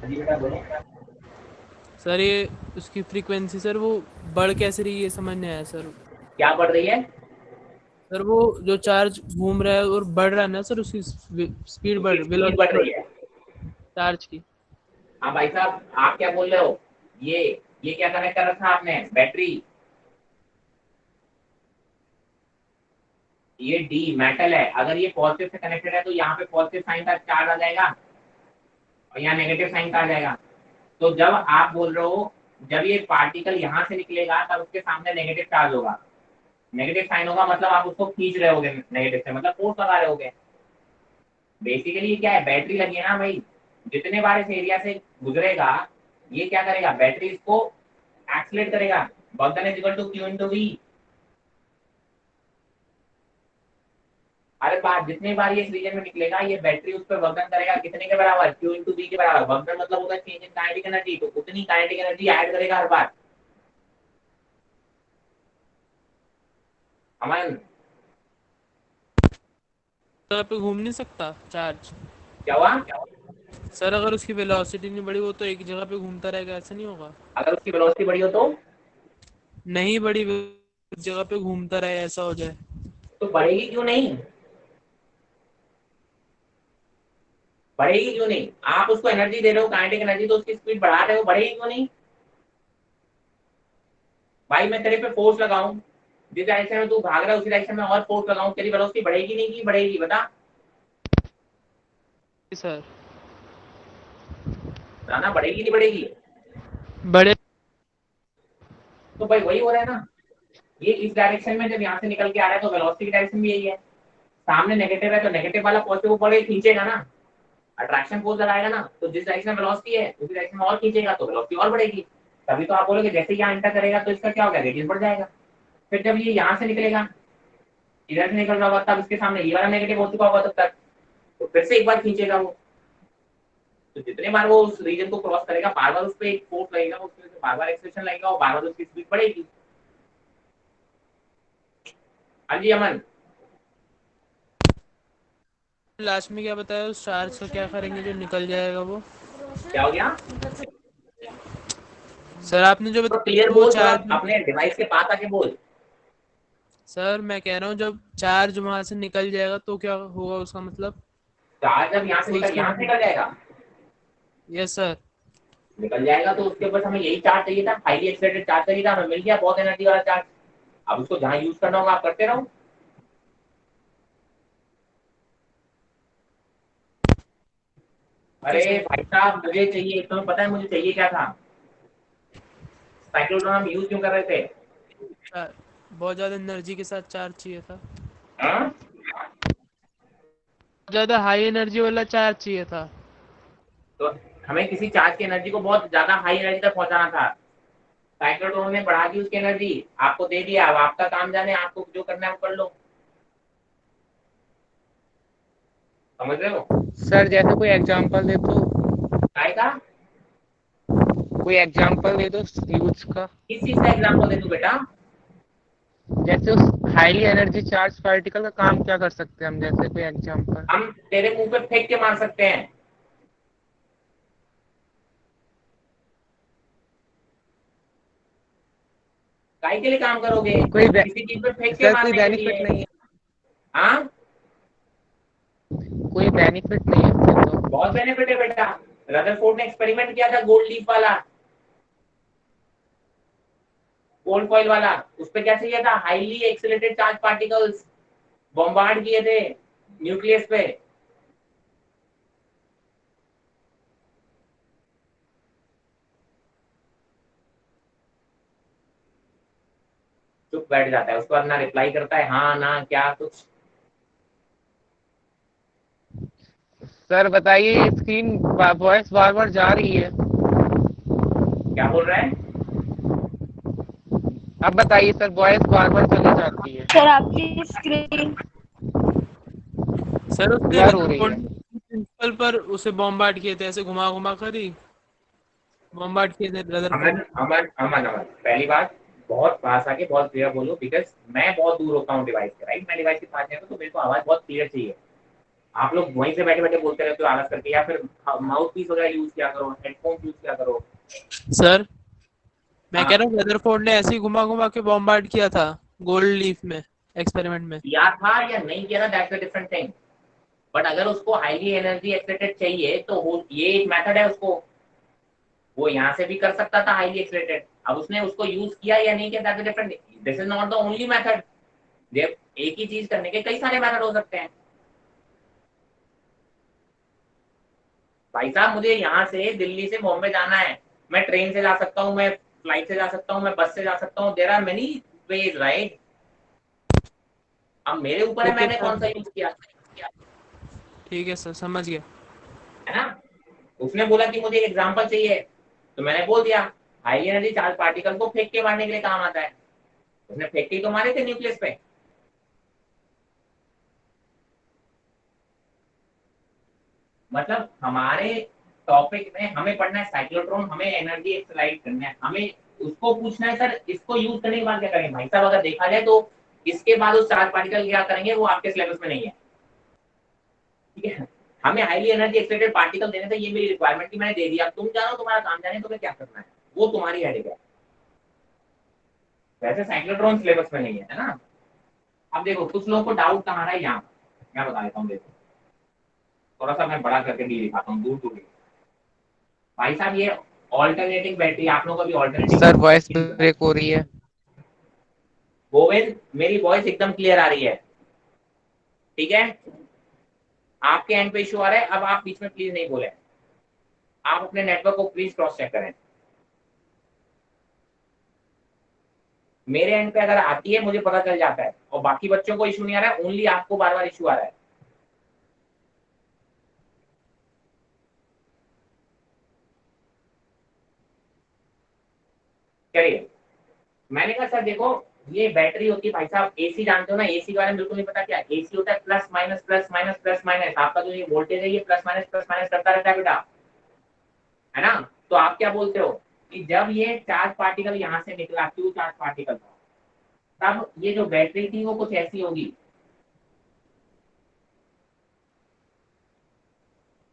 जी बेटा बोलो. सर ये उसकी फ्रीक्वेंसी सर वो बढ़ कैसे रही है, समझ नहीं आया सर. क्या बढ़ रही है? सर वो जो चार्ज घूम रहा है और बढ़ रहा है ना सर, उसकी स्पीड बढ़ रही है चार्ज की. हाँ भाई साहब, आप क्या बोल रहे हो? ये क्या कनेक्ट कर रखा आपने? बैटरी. ये डी मेटल है. अगर ये पॉजिटिव से कनेक्टेड है तो यहाँ पे पॉजिटिव साइन का चार्ज आ जाएगा और यहाँ नेगेटिव साइन का आ जाएगा. तो जब आप बोल रहे हो जब ये पार्टिकल यहाँ से निकलेगा तब उसके सामने नेगेटिव चार्ज होगा, नेगेटिव साइन होगा, मतलब आप उसको खींच रहे होगे नेगेटिव से, मतलब फोर्स लगा रहे होगे. बेसिकली ये क्या है? बैटरी लगी है ना भाई. जितने बार इस एरिया से गुजरेगा ये क्या करेगा? बैटरी इसको एक्सीलरेट करेगा. Work done is equal to Q into V. अरे बात जितने बार ये इस रीजन में निकलेगा ये बैटरी उस पर वर्क डन करेगा. कितने के बराबर? Q into V के बराबर. वर्क डन मतलब होता है चेंज इन काइनेटिक एनर्जी, तो उतनी काइनेटिक एनर्जी ऐड करेगा हर बार. अमन जगह पे घूम नहीं सकता चार्ज. क्या हुआ? सर अगर उसकी वेलोसिटी नहीं बढ़ी वो तो एक जगह पे घूमता रहेगा, ऐसा नहीं होगा? अगर उसकी वेलोसिटी बढ़ी हो तो नहीं बढ़ी, जगह पे घूमता रहे, ऐसा हो जाए तो बढ़ेगी क्यों नहीं? बढ़ेगी क्यों नहीं? आप उसको एनर्जी दे रहे हो, काइनेटिक एनर्जी, तो उसकी स्पीड बढ़ा रहे हो, बढ़ेगी क्यों नहीं? भाई मैं तेरे पे फोर्स लगाऊं, जिस डायरेक्शन में तू भाग रहा है उसी डायरेक्शन में और फोर्स लगाऊं, तेरी वेलोसिटी बढ़ेगी नहीं कि बढ़ेगी? बता सर. ना बढ़ेगी नहीं बढ़ेगी? बड़े. तो भाई वही हो रहा है ना. ये इस डायरेक्शन में जब यहाँ से निकल के आ रहा है तो वेलोसिटी की डायरेक्शन भी यही है. सामने नेगेटिव है तो नेगेटिव वाला पॉजिटिव ऊपर खींचेगा ना, अट्रैक्शन फोर्स लगाएगा ना. तो जिस डायरेक्शन में वेलोसिटी है उसी डायरेक्शन में और खींचेगा तो वेलोसिटी और बढ़ेगी. तभी तो आप बोलोगे जैसे यहाँ एंटर करेगा तो इसका क्या होगा? रेडियस बढ़ जाएगा. फिर जब ये यहाँ से निकलेगा, इधर से निकल रहा होगा, तब इसके सामने ये वाला नेगेटिव हो चुका होगा तब तक, तो फिर से एक बार खींचेगा वो. तो जितने बार वो उस रीजन को क्रॉस करेगा बार बार उस पर एक फोर्स लगेगा, उसकी वजह से बार बार एक्सेलरेशन लगेगा और बार बार उसकी स्पीड बढ़ेगी. हाँ जी अमन. लास्ट में क्या बताया उस चार्ज का क्या करेंगे जो निकल जाएगा? वो क्या हो गया सर आपने जो तो बताया क्लियर वो बोल, चार्ज. अपने डिवाइस के पास आके बोल. सर मैं कह रहा हूँ जब चार्ज वहां से निकल जाएगा तो क्या होगा, उसका मतलब? चार्ज जब यहाँ से निकल जाएगा, यस सर. निकल जाएगा तो उसके ऊपर हमें यही चार्ज चाहिए था, हाईली एक्सीलरेटेड चार्ज चाहिए था, हमें मिल गया बहुत एनर्जी वाला चार्ज. अब उसको जहाँ यूज करना होगा आप करते रहो. अरे भाई साहब मुझे चाहिए, तुम्हें पता है मुझे चाहिए क्या था? साइक्लोट्रॉन हम यूज क्यों कर रहे थे? बहुत ज्यादा एनर्जी के साथ चार्ज चाहिए था. हाँ? ज्यादा हाई एनर्जी वाला चार्ज चाहिए था. तो हमें किसी चार्ज की एनर्जी को बहुत ज्यादा हाई एनर्जी तक पहुंचाना था. साइक्लोट्रॉन ने बढ़ा दी उसकी एनर्जी, आपको दे दिया. अब आपका काम जाने, आपको जो करना है वो कर लो. समझ रहे हो? सर जैसे कोई एग्जांपल दे तो. काय का कोई एग्जांपल दे दो यूज का। किस चीज का एग्जांपल दे दूं बेटा? जैसे उस हाईली एनर्जी चार्ज पार्टिकल का काम क्या कर सकते हैं हम, जैसे कोई एग्जांपल। हम तेरे मुंह पे फेंक के मार सकते हैं। काहे के लिए काम करोगे? कोई किसी चीज पे फेंक के सर कोई मारने के बेनिफिट लिए। नहीं है, हाँ, कोई बेनिफिट नहीं है इससे तो। बहुत बेनिफिट है बेटा। रदरफोर्ड ने एक्सपेरिमेंट किया था गोल्ड लीफ वाला, गोल्ड फॉइल वाला। उस पे क्या चाहिए था? Highly accelerated charge particles bombard किए थे न्यूक्लियस पे। चुप बैठ जाता है, उसके बाद ना रिप्लाई करता है हाँ ना क्या कुछ। सर बताइए, स्क्रीन वॉइस बार बार जा रही है। क्या बोल रहा है? अब बताइए सर, वॉइस बार बार चली जाती है, सर आपकी स्क्रीन सर उसने ब्लर हो रही है। प्रिंसिपल पर उसे बॉम्बार्ड किए थे, ऐसे घुमा घुमा कर ही बॉम्बार्ड किए थे अमन रदरफोर्ड। अमन अमन अमन, पहली बात, बहुत पास आके बहुत क्लियर बोलो, बिकॉज मैं बहुत दूर होता हूँ डिवाइस से, राइट? मैं डिवाइस के पास जाता हूँ तो मेरे को आवाज बहुत क्लियर चाहिए। आप लोग वहीं से बैठे बैठे बोलते रहते हो आवाज करके, या फिर माउथ पीस वगैरह यूज किया करो, हेडफोन यूज किया करो। सर मैं कह हाँ, रहा हूँ रदरफोर्ड ने ऐसे ही घुमा घुमा के बॉम्बार्ड किया था गोल्ड लीफ में एक्सपेरिमेंट में। किया था या नहीं किया था, that's a different thing. But अगर उसको हाईली एनर्जी एक्सलेटेड चाहिए तो ये एक मेथड है उसको, वो यहाँ से भी कर सकता था हाईली एक्सलेटेड। अब उसने उसको यूज किया या नहीं किया, that's a different. This is not the only method. एक ही चीज करने के कई सारे मेथड हो सकते हैं। भाई साहब, मुझे यहाँ से दिल्ली से बॉम्बे जाना है, मैं ट्रेन से जा सकता हूँ, मैं फ्लाइट से जा सकता हूँ, मैं बस से जा सकता हूँ। There are many ways, right? अब मेरे ऊपर है ओके मैंने सर, कौन सा यूज किया, ठीक है सर, समझ गया। है ना? उसने बोला कि मुझे एग्जाम्पल चाहिए, तो मैंने बोल दिया हाई एनर्जी चार्ज पार्टिकल को फेंक के मारने के लिए काम आता है। उसने फेंक के तो मारे थे न्यूक्लियस पे। मतलब हमारे टॉपिक में हमें पढ़ना है साइक्लोट्रॉन, हमें एनर्जी एक्सलाइट करना है, हमें उसको पूछना है सर इसको यूज करने के बाद क्या करेंगे। भाई साहब, अगर देखा जाए तो इसके बाद उस चार्ज पार्टिकल क्या करेंगे वो आपके सिलेबस में नहीं है, ठीक है? हमें हाईली एनर्जी एक्साइटेड पार्टिकल देने थे, ये मेरी रिक्वायरमेंट थी, मैंने दे दिया। तुम जानो, तुम्हारा काम जाने, तुम्हें क्या करना है वो तुम्हारी हेडेक है। वैसे साइक्लोट्रॉन सिलेबस में नहीं है, है ना? अब देखो, कुछ लोगों को डाउट कहाँ रहा है यहाँ, मैं बता देता हूँ। देखो, थोड़ा सा मैं बड़ा करके भी दिखाता हूँ, दूर दूर। भाई साहब, ये ऑल्टरनेटिंग बैटरी, आप लोगों को भी alternating sir voice battery. Break हो रही है। गोविंद, मेरी वॉइस एकदम क्लियर आ रही है, ठीक है? आपके एंड पे इशू आ रहा है, अब आप बीच में प्लीज नहीं बोले। आप अपने नेटवर्क को प्लीज क्रॉस चेक करें। मेरे एंड पे अगर आती है मुझे पता चल जाता है, और बाकी बच्चों को इशू नहीं आ रहा है, ओनली आपको बार बार इशू आ रहा है। चलिए, मैंने कहा सर देखो, ये बैटरी होती है भाई साहब। एसी जानते हो ना? एसी के बारे में बिल्कुल नहीं पता क्या? एसी होता है plus minus plus minus plus minus. आपका जो ये वोल्टेज है ये प्लस माइनस करता रहता है बेटा, है ना? तो आप क्या बोलते हो कि जब ये चार्ज पार्टिकल यहाँ से निकला, क्यू चार्ज पार्टिकल था, तब ये जो बैटरी थी वो कुछ ऐसी होगी।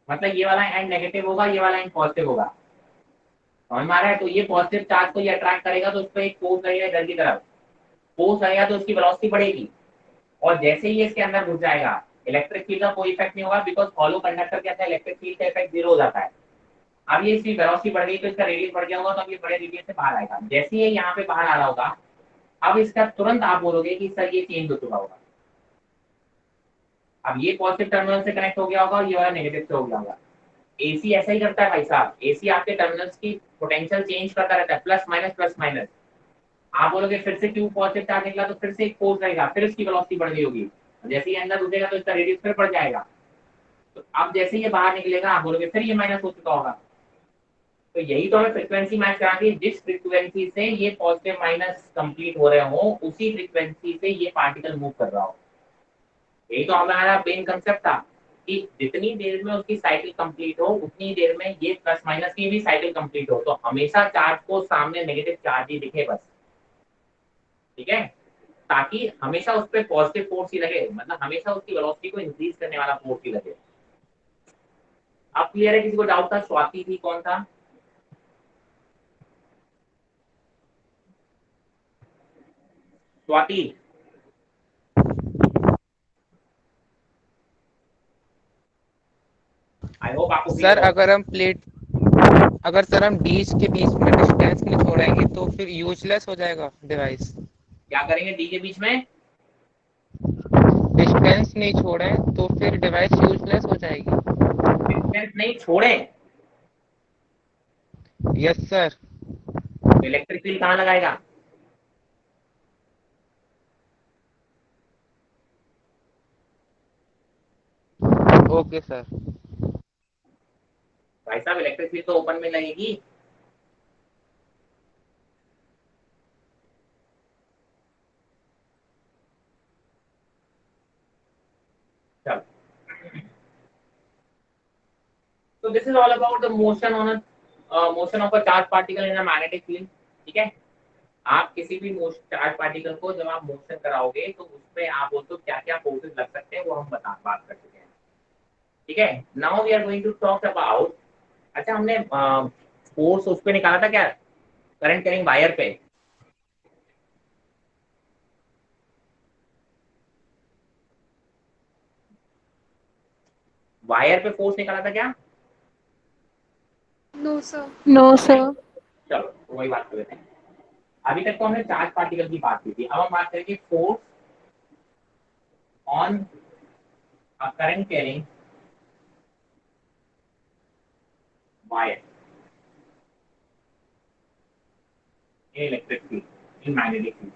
मतलब ये वाला एंड नेगेटिव होगा, ये वाला एंड पॉजिटिव होगा। समझ में आ रहा है? तो ये पॉजिटिव चार्ज को ये अट्रैक्ट करेगा, तो उस पर एक फोर्स लगेगा इधर की तरफ। फोर्स आएगा तो उसकी वेलोसिटी बढ़ेगी, और जैसे ही इसके अंदर घुस जाएगा, इलेक्ट्रिक फील्ड का कोई इफेक्ट नहीं होगा, बिकॉज हॉलो कंडक्टर के अंदर इलेक्ट्रिक फील्ड का इफेक्ट जीरो हो जाता है। अब ये इसकी वेलोसिटी बढ़ गई तो इसका रेडियस बढ़ गया होगा, तो अब ये बड़े रेडियस से बाहर आएगा। जैसे ही यहाँ पे बाहर आ रहा होगा, अब इसका तुरंत आप बोलोगे कि सर ये चेंज हो चुका होगा। अब ये पॉजिटिव टर्मिनल से कनेक्ट हो गया होगा, और ये वाला नेगेटिव से हो गया होगा। एसी ऐसा ही करता है भाई साहब। एसी आपके टर्मिनल्स की पोटेंशियल चेंज करता रहता है, प्लस माइनस प्लस माइनस। आप बोलोगे फिर से क्यों पॉजिटिव चार्ज निकला, तो फिर से एक फोर्स रहेगा, फिर इसकी वेलोसिटी बढ़ गई होगी। जैसे ही अंदर घुसेगा तो इसका रेडियस फिर बढ़ जाएगा। तो अब जैसे ये बाहर निकलेगा, आप बोलोगे फिर ये माइनस हो चुका होगा। तो यही तो हमें फ्रीक्वेंसी मैच कराती है। जिस फ्रीक्वेंसी से ये पॉजिटिव माइनस कंप्लीट हो रहे हो, उसी फ्रीक्वेंसी से ये पार्टिकल मूव कर रहा हो। यही तो हमारा मेन कंसेप्ट था कि जितनी देर में उसकी साइकिल कंप्लीट हो उतनी देर में ये प्लस माइनस की भी साइकिल कंप्लीट हो। तो हमेशा चार्ज को सामने नेगेटिव चार्ज ही दिखे बस, ठीक है, ताकि हमेशा उस पर पॉजिटिव फोर्स ही लगे, मतलब हमेशा उसकी वेलोसिटी को इंक्रीज करने वाला फोर्स ही लगे। अब क्लियर है? किसी को डाउट था? स्वाति थी, कौन था? स्वाति, आई होप आपको सर क्लियर हो। अगर सर हम डीज के बीच में डिस्टेंस नहीं छोड़ेंगे तो फिर यूजलेस हो जाएगा डिवाइस। क्या करेंगे डी के बीच में? डिस्टेंस नहीं छोड़े तो फिर डिवाइस यूजलेस हो जाएगी। डिस्टेंस नहीं छोड़े, यस सर। तो इलेक्ट्रिक फील्ड कहाँ लगाएगा? Okay sir. भाई साहब इलेक्ट्रिक फील्ड तो ओपन में लगेगी। चलो, so this is all about the motion on a motion of a charged particle in a magnetic field, ठीक है। आप किसी भी चार्ज पार्टिकल को जब आप मोशन कराओगे तो उसमें आप बोलते हो क्या क्या फोर्सेस लग सकते हैं, वो हम बात कर चुके हैं, ठीक है। Now we are going to talk about, अच्छा हमने फोर्स उस पे निकाला था क्या, करंट कैरिंग वायर पे। वायर पे फोर्स निकाला था क्या? No sir. चलो तो वही बात कर लेते हैं। अभी तक तो हमने चार्ज पार्टिकल की बात की थी, अब हम बात करेंगे force on a current carrying wire in electric field, in magnetic field.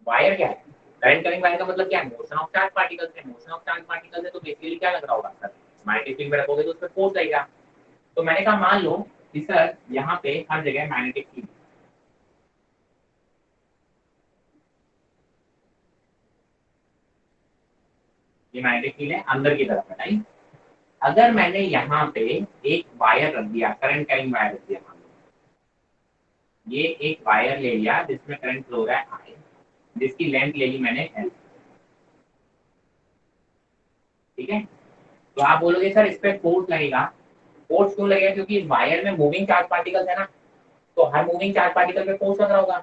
Wire क्या है? करंट कैरिंग वायर का मतलब क्या है? मोशन ऑफ चार्ज पार्टिकल्स है। मोशन ऑफ चार्ज पार्टिकल्स है तो बेसिकली क्या लग रहा होगा सर, मैग्नेटिक फील्ड में रखोगे तो उस पर फोर्स लगेगा। तो मैंने कहा मान लो कि सर यहाँ पे हर जगह मैग्नेटिक फील्ड, ये मैग्नेटिक फील्ड है अंदर की तरफ है, राइट। अगर मैंने यहाँ पे एक वायर रख दिया, करंट कैरिंग वायर रख दिया, मान लो ये एक वायर ले लिया जिसमें करंट फ्लो हो रहा है आई, जिसकी लेंथ ले ली मैंने एल, ठीक है। तो आप बोलोगे सर इस पे फोर्स लगेगा। फोर्स क्यों लगेगा? क्योंकि इस वायर में मूविंग चार्ज पार्टिकल्स है ना, तो हर मूविंग चार्ज पार्टिकल पे फोर्स लग रहा होगा।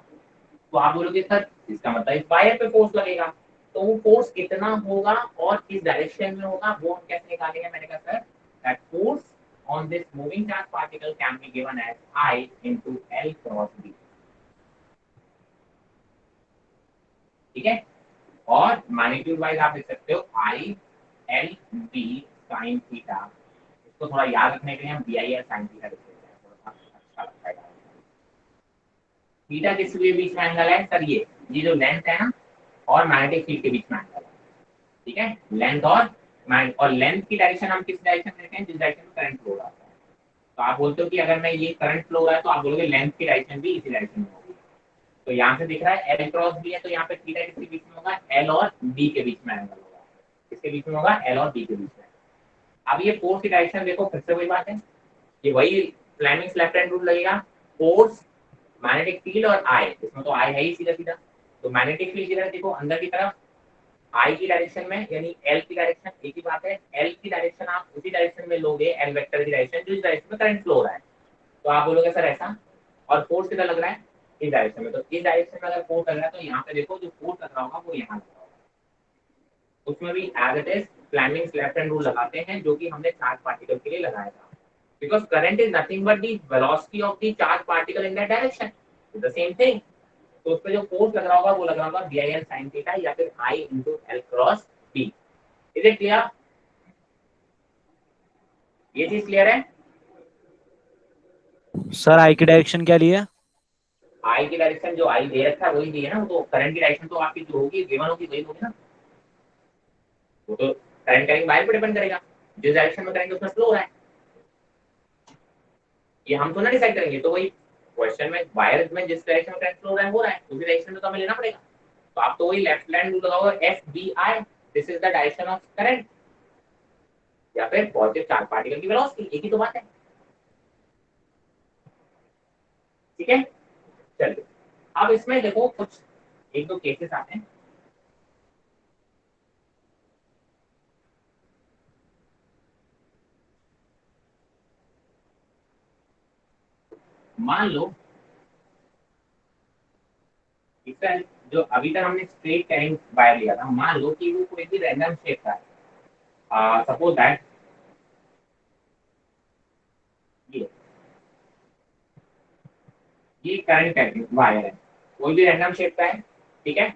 तो आप बोलोगे सर इसका मतलब इस वायर पे फोर्स लगेगा, तो वो फोर्स कितना होगा और किस डायरेक्शन में होगा वो हम कैसे निकालेंगे? मैंने कहा sir that force on this moving charge particle can be given as I into L cross B, ठीक है। और मैग्नीट्यूड वाइज आप लिख सकते हो I L B sine theta, इसको थोड़ा याद रखने के लिए हम B I L sine theta लिख देते हैं, थोड़ा अच्छा लगता है। थीटा किसके बीच में एंगल है सर? ये जो लेंथ है ना और मैग्नेटिक फील्ड के बीच में एंगल है, ठीक है। लेंथ और लेंथ की डायरेक्शन हम किस डायरेक्शन में लेते हैं? जिस डायरेक्शन में करंट फ्लो रहा है। तो आप बोलते हो कि अगर मैं ये करंट फ्लो हो रहा है तो आप बोलोगे लेंथ की डायरेक्शन भी इसी डायरेक्शन में होगी। तो यहाँ से दिख रहा है एल क्रॉस बी है, तो यहाँ पे थीटा किसके बीच में होगा? एल और बी के बीच में एंगल होगा। किसके बीच में होगा? एल और बी के बीच में। अब ये फोर्स की डायरेक्शन देखो, फिर से वही बात है, ये वही फ्लेमिंग्स लेफ्ट हैंड रूल लगेगा। फोर्स, मैग्नेटिक फील्ड और आई, इसमें तो आई है ही सीधा सीधा। तो मैग्नेटिक फील्ड की तरफ देखो अंदर की तरफ, आई की डायरेक्शन में यानी एल की डायरेक्शन, एक ही बात है। एल की डायरेक्शन आप उसी डायरेक्शन में लोगे, एल वेक्टर की डायरेक्शन जो इस डायरेक्शन में करंट फ्लो हो रहा है। तो आप बोलोगे सर ऐसा, और फोर्स किधर लग रहा है? इस डायरेक्शन में। तो इस डायरेक्शन में अगर फोर्स लग रहा है तो यहाँ पे देखो जो फोर्स लग रहा होगा वो यहाँ लग रहा होगा। उसमें भी as it is Fleming's left hand rule लगाते हैं जो कि हमने चार्ज पार्टिकल के लिए लगाया था, because current is nothing but the velocity of the charge particle in that direction, the same thing. तो उस पर जो फोर्स लग रहा होगा वो लग रहा होगा B I L sine theta या फिर I into L cross B. Is it clear? ये चीज क्लियर है? सर आई की डायरेक्शन क्या लिया? आई की डायरेक्शन जो आई दे रखा है वही दी है ना, वो तो करंट की डायरेक्शन तो आपकी जो होगी गिवन होगी वही होगी ना, वो तो करंट कैरिंग वायर पे डिपेंड करेगा, जिस डायरेक्शन में करेंगे उसमें फ्लो हो रहा है। ये हम तो ना डिसाइड करेंगे, तो वही क्वेश्चन में वायर में जिस डायरेक्शन में करंट फ्लो हो रहा है उसी डायरेक्शन में तो हमें लेना पड़ेगा। तो आप तो वही लेफ्ट हैंड रूल लगाओगे, F B I this is the direction of current, या फिर पॉजिटिव चार्ज पार्टिकल की वेलोसिटी, एक ही तो बात है। ठीक है, चलिए अब इसमें देखो कुछ एक दो केसेस आते हैं। मान लो इसका जो अभी तक हमने स्ट्रेट करंट वायर लिया था, मान लो कि वो कोई भी रैंडम शेप का है, सपोज दैट ये करंट वायर है, कोई भी रैंडम शेप का है। ठीक है,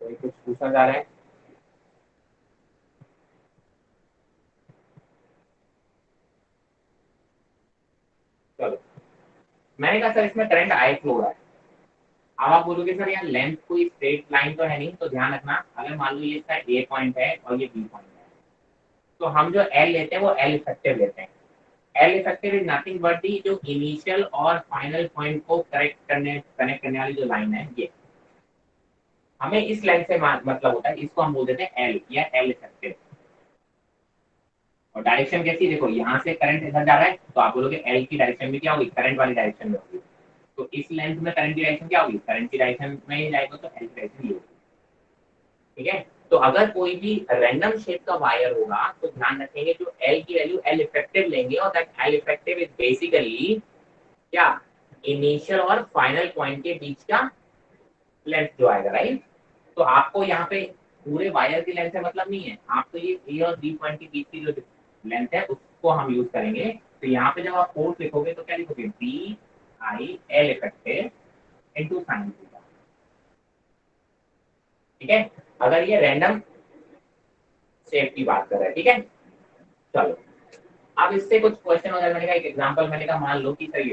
कोई कुछ पूछना जा रहा है? चलो, मैंने कहा सर इसमें करंट आई फ्लो हो रहा है। अब आप बोलोगे सर यार लेंथ कोई स्ट्रेट लाइन तो है नहीं, तो ध्यान रखना अगर मान लो ये इसका ए पॉइंट है और ये बी पॉइंट है, तो हम जो एल लेते हैं वो एल इफेक्टिव लेते हैं। L effective is nothing but the जो इनिशियल और फाइनल पॉइंट को कनेक्ट करने वाली जो लाइन है, ये हमें इस लाइन से मतलब होता है, इसको हम बोल देते हैं एल या एल इफेक्टिव। और डायरेक्शन कैसी, देखो यहाँ से करंट इधर जा रहा है, तो आप बोलोगे एल की डायरेक्शन भी क्या होगी, करंट वाली डायरेक्शन में होगी। तो इस लेंथ में करंट की डायरेक्शन क्या होगी, करंट की डायरेक्शन में ही जाएगा, तो एल की डायरेक्शन ये होगी। ठीक है, तो अगर कोई भी रैंडम शेप का वायर होगा तो ध्यान रखेंगे जो एल की वैल्यू एल इफेक्टिव लेंगे, और that L effective is basically क्या, इनिशियल और फाइनल पॉइंट के बीच का लेंथ जो आएगा, राइट। तो आपको यहाँ पे पूरे वायर की लेंथ से मतलब नहीं है, आपको ये ए और बी पॉइंट के बीच की जो लेंथ है उसको हम यूज करेंगे। तो यहाँ पे जब आप फोर्स लिखोगे तो क्या लिखोगे, B I L effective into sine theta. ठीक है, अगर ये रैंडम शेप की बात कर रहे हैं। ठीक है, चलो अब इससे कुछ क्वेश्चन हो जाए। मैंने कहा एक एग्जांपल, मैंने कहा मान लो कि सर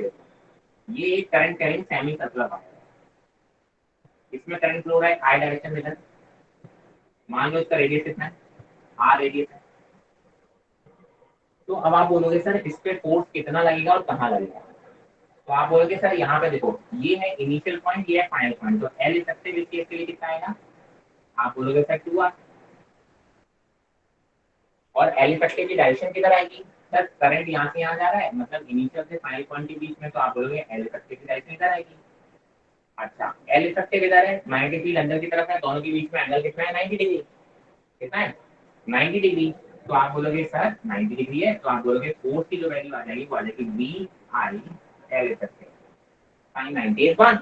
ये एक current carrying semi circular wire है, इसमें करंट फ्लो हो रहा है आई डायरेक्शन में इधर। मान लो इसका रेडियस कितना है, आर रेडियस है। तो अब आप बोलोगे सर इस पे फोर्स कितना लगेगा और कहाँ लगेगा, तो आप बोलोगे सर यहाँ पे देखो ये है इनिशियल पॉइंट, ये है फाइनल पॉइंट, तो एल इफेक्टिव इस केस के लिए कितना आएगा, आप बोलोगे सर 2r। और एल इफेक्टिव की डायरेक्शन किधर आएगी, सर करंट यहाँ से यहाँ जा रहा है, मतलब इनिशियल से फाइनल पॉइंट के बीच में, तो आप बोलोगे एल इफेक्टिव की डायरेक्शन इधर आएगी। अच्छा, एल इफेक्टिव इधर है, मैग्नेटिक फील्ड अंदर की तरफ है, दोनों के बीच में एंगल कितना है, 90 डिग्री। कितना है, 90 डिग्री। तो आप बोलोगे सर 90 डिग्री है, तो आप बोलोगे फोर्स की जो वैल्यू आ जाएगी वो आ जाएगी V I L effective sine 90 is 1।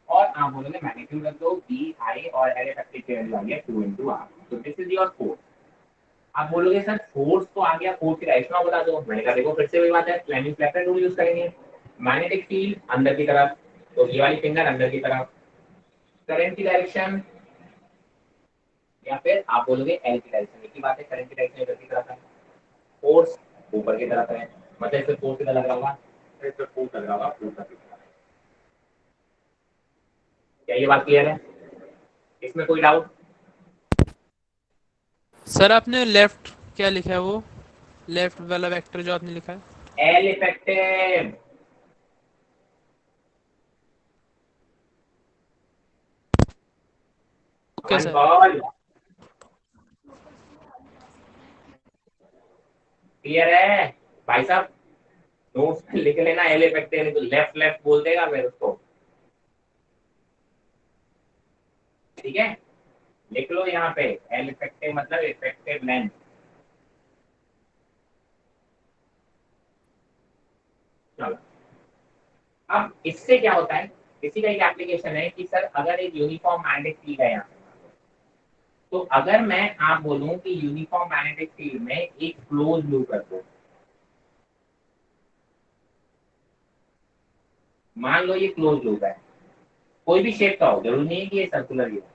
और आप बोलोगे मैग्नीट्यूड रख दो, वी आई और एल इफेक्टिव की वैल्यू आ गया 2 into r। तो दिस इज योर फोर्स। आप बोलोगे सर फोर्स तो आ गया, फोर्स की डायरेक्शन बता दो। मैंने कहा देखो फिर से वही बात है, फ्लेमिंग फ्लैपर रूल यूज करेंगे। मैग्नेटिक फील्ड अंदर की तरफ, तो ये वाली फिंगर अंदर की तरफ, करंट की डायरेक्शन, या फिर आप बोलोगे एल की डायरेक्शन। एक ही बात है, करंट की डायरेक्शन इधर की तरफ है, फोर्स ऊपर की तरफ है, मतलब इससे फोर्स किधर लग रहा होगा, फिर इससे फोर्स लग रहा होगा ऊपर की तरफ। क्या ये बात क्लियर है, इसमें कोई डाउट? सर आपने लेफ्ट क्या लिखा है, वो लेफ्ट वाला वेक्टर जो आपने लिखा है? L effective. Okay sir. Clear है भाई साहब, नोट्स में लिख लेना एल इफेक्टिव, नहीं तो लेफ्ट लेफ्ट बोल देगा फिर उसको। ठीक है, लिख लो यहाँ पे एल इफेक्टिव मतलब इफेक्टिव लेंथ। चलो अब इससे क्या होता है, इसी का एक एप्लीकेशन है कि सर अगर एक यूनिफॉर्म मैग्नेटिक फील्ड है यहाँ, तो अगर मैं आप बोलूं कि यूनिफॉर्म मैग्नेटिक फील्ड में एक क्लोज लूप कर दो, मान लो ये क्लोज लूप है, कोई भी शेप का हो, जरूरी नहीं है कि ये सर्कुलर ही हो,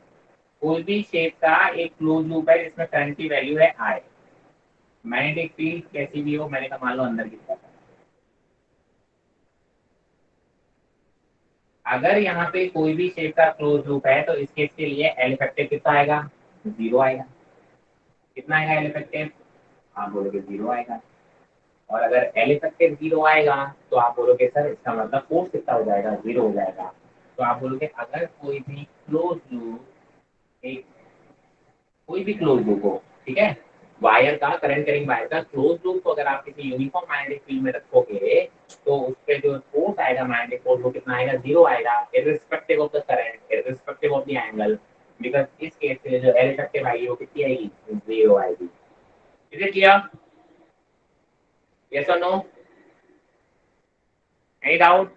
कोई भी शेप का एक क्लोज लूप है जिसमें करंट की वैल्यू है आई, मैग्नेटिक फील्ड कैसी भी हो, मैंने कहा मान लो अंदर की तरफ है। अगर यहाँ पे कोई भी शेप का क्लोज लूप है तो इस केस के लिए एल इफेक्टिव कितना आएगा, 0 आएगा। कितना आएगा एल इफेक्टिव, आप बोलोगे 0 आएगा। और अगर एल इफेक्टिव 0 आएगा तो आप बोलोगे सर इसका मतलब फोर्स कितना हो जाएगा, 0 हो जाएगा। तो आप बोलोगे अगर कोई भी क्लोज लूप एक कोई भी क्लोज लूप हो, ठीक है, वायर का, करंट कैरिंग वायर का क्लोज लूप को अगर आप किसी यूनिफॉर्म मैग्नेटिक फील्ड में रखोगे तो उस पे जो फोर्स आएगा, मैग्नेटिक फोर्स, वो कितना आएगा? 0 आएगा, irrespective of the current, irrespective of the angle, because इस केस में जो एल इफेक्टिव आएगी वो कितनी आएगी? 0 आएगी। Is it clear? यस और नो? Any doubt?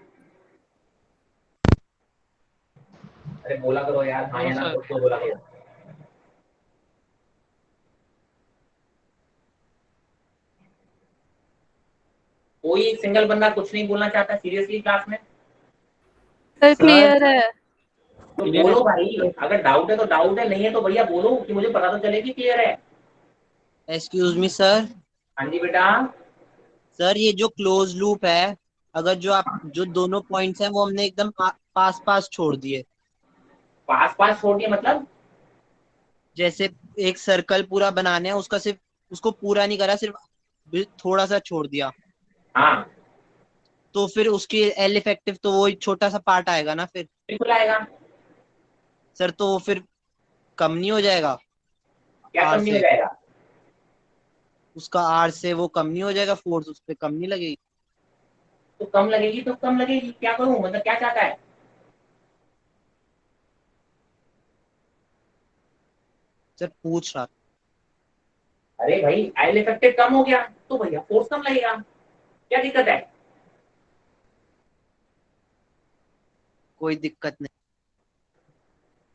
अरे बोला करो यार, हाँ या ना सर। तो बोला करो। कोई एक सिंगल बंदा कुछ नहीं बोलना चाहता सीरियसली क्लास में? सर क्लियर है। तो बोलो भाई, अगर डाउट है तो डाउट है, नहीं है तो भैया बोलो कि मुझे पता तो चले कि क्लियर है। Excuse me sir. हाँ जी बेटा। सर ये जो क्लोज लूप है, अगर जो दोनों पॉइंट्स हैं वो हमने एकदम पास पास छोड़ दिए, पास पास छोड़ दिया मतलब? जैसे एक सर्कल पूरा बनाने है, उसका सिर्फ उसको पूरा नहीं करा, सिर्फ थोड़ा सा छोड़ दिया, हाँ तो फिर उसकी एल इफेक्टिव तो वो छोटा सा पार्ट आएगा ना फिर। बिल्कुल आएगा। सर तो वो फिर कम नहीं हो जाएगा? क्या आर कम नहीं हो से जाएगा? उसका आर से वो कम नहीं हो जाएगा, फोर्स उस पर कम नहीं लगेगी? तो कम लगेगी तो कम लगेगी, क्या करूं? मतलब क्या चाहता है? सर पूछ रहा। अरे भाई एल इफेक्टिव कम हो गया तो भैया फोर्स कम लगेगा, क्या दिक्कत है? कोई दिक्कत नहीं।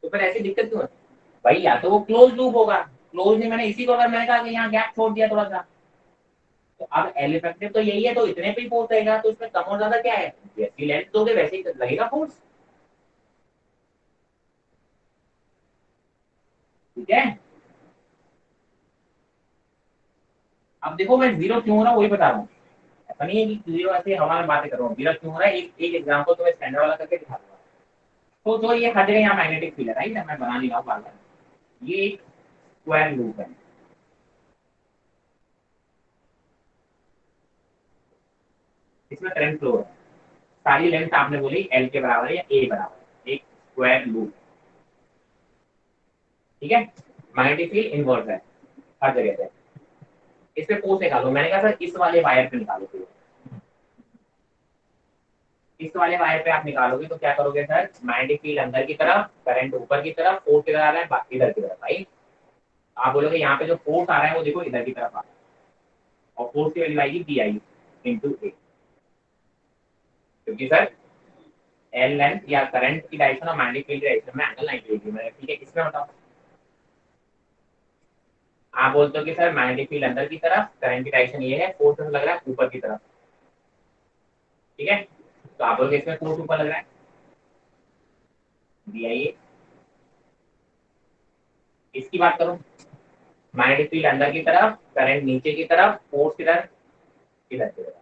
तो फिर ऐसी दिक्कत क्यों है भाई? या तो वो क्लोज लूप होगा, क्लोज नहीं, मैंने इसी को, अगर मैंने कहा कि यहाँ गैप छोड़ दिया थोड़ा सा, तो अब एल इफेक्टिव तो यही है, तो इतने पे ही फोर्स रहेगा, तो इसमें कम और ज्यादा क्या है? जैसी लेंथ दोगे वैसे ही लगेगा फोर्स, ठीक है। अब देखो मैं जीरो क्यों हो रहा हूँ वही बता रहा हूँ, ऐसा नहीं है कि जीरो ऐसे हवा में बातें कर रहा हूँ। जीरो क्यों हो रहा है, एक एग्जाम्पल तुम्हें स्टैंडर्ड वाला करके दिखा दूंगा। तो जो ये हर जगह यहाँ मैग्नेटिक फील्ड है, राइट, मैं बना नहीं रहा हूँ बार बार, ये एक स्क्वायर लूप है, इसमें करंट फ्लो है, सारी लेंथ आपने बोली एल के बराबर है या ए बराबर है, एक स्क्वायर लूप, ठीक है। मैग्नेटिक फील्ड इनवर्स है हर जगह पे। इस पे फोर्स निकालो, मैंने कहा सर इस वाले वायर पे निकालो, फिर इस वाले वायर पे आप निकालोगे तो क्या करोगे सर? मैग्नेटिक फील्ड अंदर की तरफ, करंट ऊपर की तरफ, फोर्स किधर आ रहा है? इधर की तरफ, राइट। आप बोलोगे यहाँ पे जो फोर्स आ रहा है वो देखो इधर की तरफ आ रहा है, और फोर्स की वैल्यू आएगी बी आई इंटू ए, क्योंकि सर एल लेंथ या करंट की डायरेक्शन और मैग्नेटिक फील्ड की डायरेक्शन में एंगल 90 डिग्री में है, ठीक है। इसमें बताओ, आप बोलते हो कि सर मैग्नेटिक फील्ड अंदर की तरफ, करंट की डायरेक्शन ये है, फोर्स लग रहा है ऊपर की तरफ, ठीक है। तो आप बोलोगे इसमें फोर्स ऊपर लग रहा है, बी आई ए। इसकी बात करो, मैग्नेटिक फील्ड अंदर की तरफ, करंट नीचे की तरफ, फोर्स किधर? इधर की तरफ।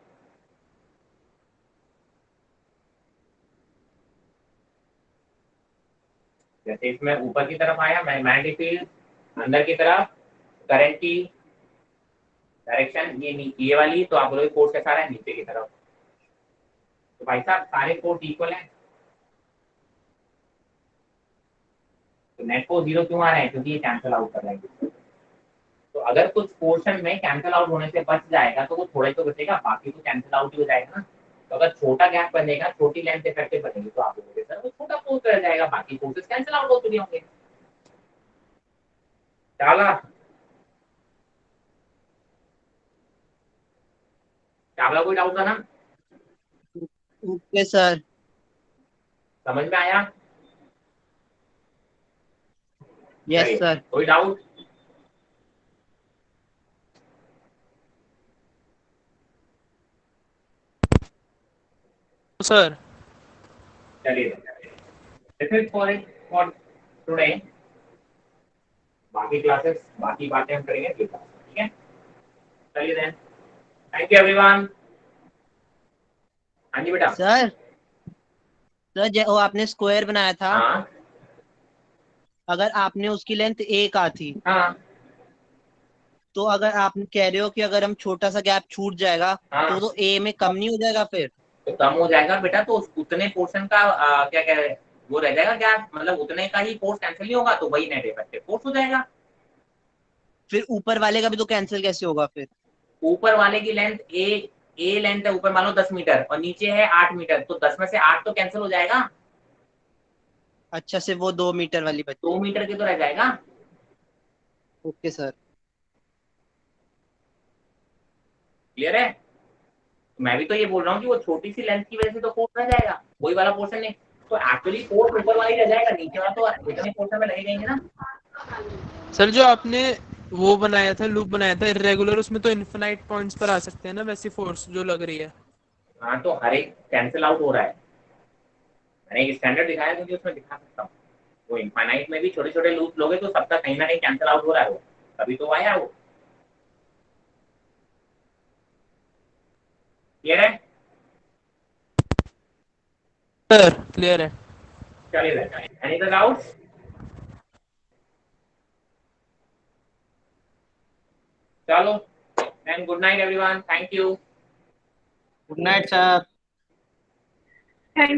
जैसे इसमें ऊपर की तरफ आया मैग्नेटिक फील्ड अंदर की तरफ, करंट की डायरेक्शन ये वाली, तो आप बोलोगे फोर्स कैसा आ रहा है? नीचे की तरफ। तो भाई साहब सारे फोर्स इक्वल हैं, तो नेट फोर्स जीरो क्यों आ रहा है? क्योंकि ये कैंसिल आउट कर रहा है। तो अगर कुछ पोर्शन में कैंसिल आउट होने से बच जाएगा तो वो थोड़ा ही तो बचेगा, बाकी तो कैंसिल आउट ही हो जाएगा ना। तो अगर छोटा गैप बनेगा, छोटी लेंथ इफेक्टिव बनेगी, तो आप बोलोगे सर वो छोटा फोर्स रह जाएगा, बाकी फोर्सेस कैंसिल आउट हो चुके होंगे। चावला चावला कोई डाउट था ना? Okay sir. समझ में आया? Yes sir. कोई डाउट? सर चलिए this is for it for today, बाकी क्लासेस, बाकी बातें हम करेंगे अगली क्लास में, ठीक है। चलिए देन, थैंक यू एवरीवन। हाँ जी बेटा। सर वो आपने स्क्वायर बनाया था, हाँ अगर आपने उसकी लेंथ ए का थी, हाँ तो अगर आप कह रहे हो कि अगर हम छोटा सा गैप छूट जाएगा हाँ, तो ए में कम नहीं हो जाएगा फिर? तो कम हो जाएगा बेटा, तो उतने पोर्शन का क्या क्या वो रह जाएगा क्या, मतलब उतने का ही फोर्स कैंसिल नहीं होगा, तो वही नेट इफेक्टिव फोर्स हो जाएगा। फिर ऊपर वाले का भी तो कैंसिल कैसे होगा फिर? ऊपर वाले की लेंथ ए लेंथ है ऊपर मान लो 10 मीटर और नीचे है 8 मीटर, तो 10 में से 8 तो कैंसिल हो जाएगा, अच्छा, सिर्फ वो 2 मीटर वाली 2 बची। मीटर की तो रह जाएगा। Okay sir. क्लियर है? मैं भी तो ये बोल रहा हूँ कि वो छोटी सी लेंथ की वजह से तो फोर्स रह जाएगा, वही वाला पोर्शन नहीं, तो एक्चुअली फोर्स ऊपर वाला ही रह जाएगा, नीचे वाला तो उतने पोर्शन में लगेगा ही ना। सर जो आपने वो बनाया था, लूप बनाया था इरेगुलर, उसमें तो इनफिनाइट पॉइंट्स पर आ सकते हैं ना वैसी फोर्स जो लग रही है। हाँ तो हर एक कैंसिल आउट हो रहा है, मैंने एक स्टैंडर्ड दिखाया क्योंकि उसमें दिखा सकता हूँ। वो इनफाइनाइट में भी छोटे छोटे लूप लोगे तो सबका कहीं ना कहीं कैंसिल आउट हो रहा है, वो तभी तो आया वो। क्लियर है? सर क्लियर है। चलिए, एनी अदर डाउट्स? चलो then, good night everyone, thank you. Good night sir.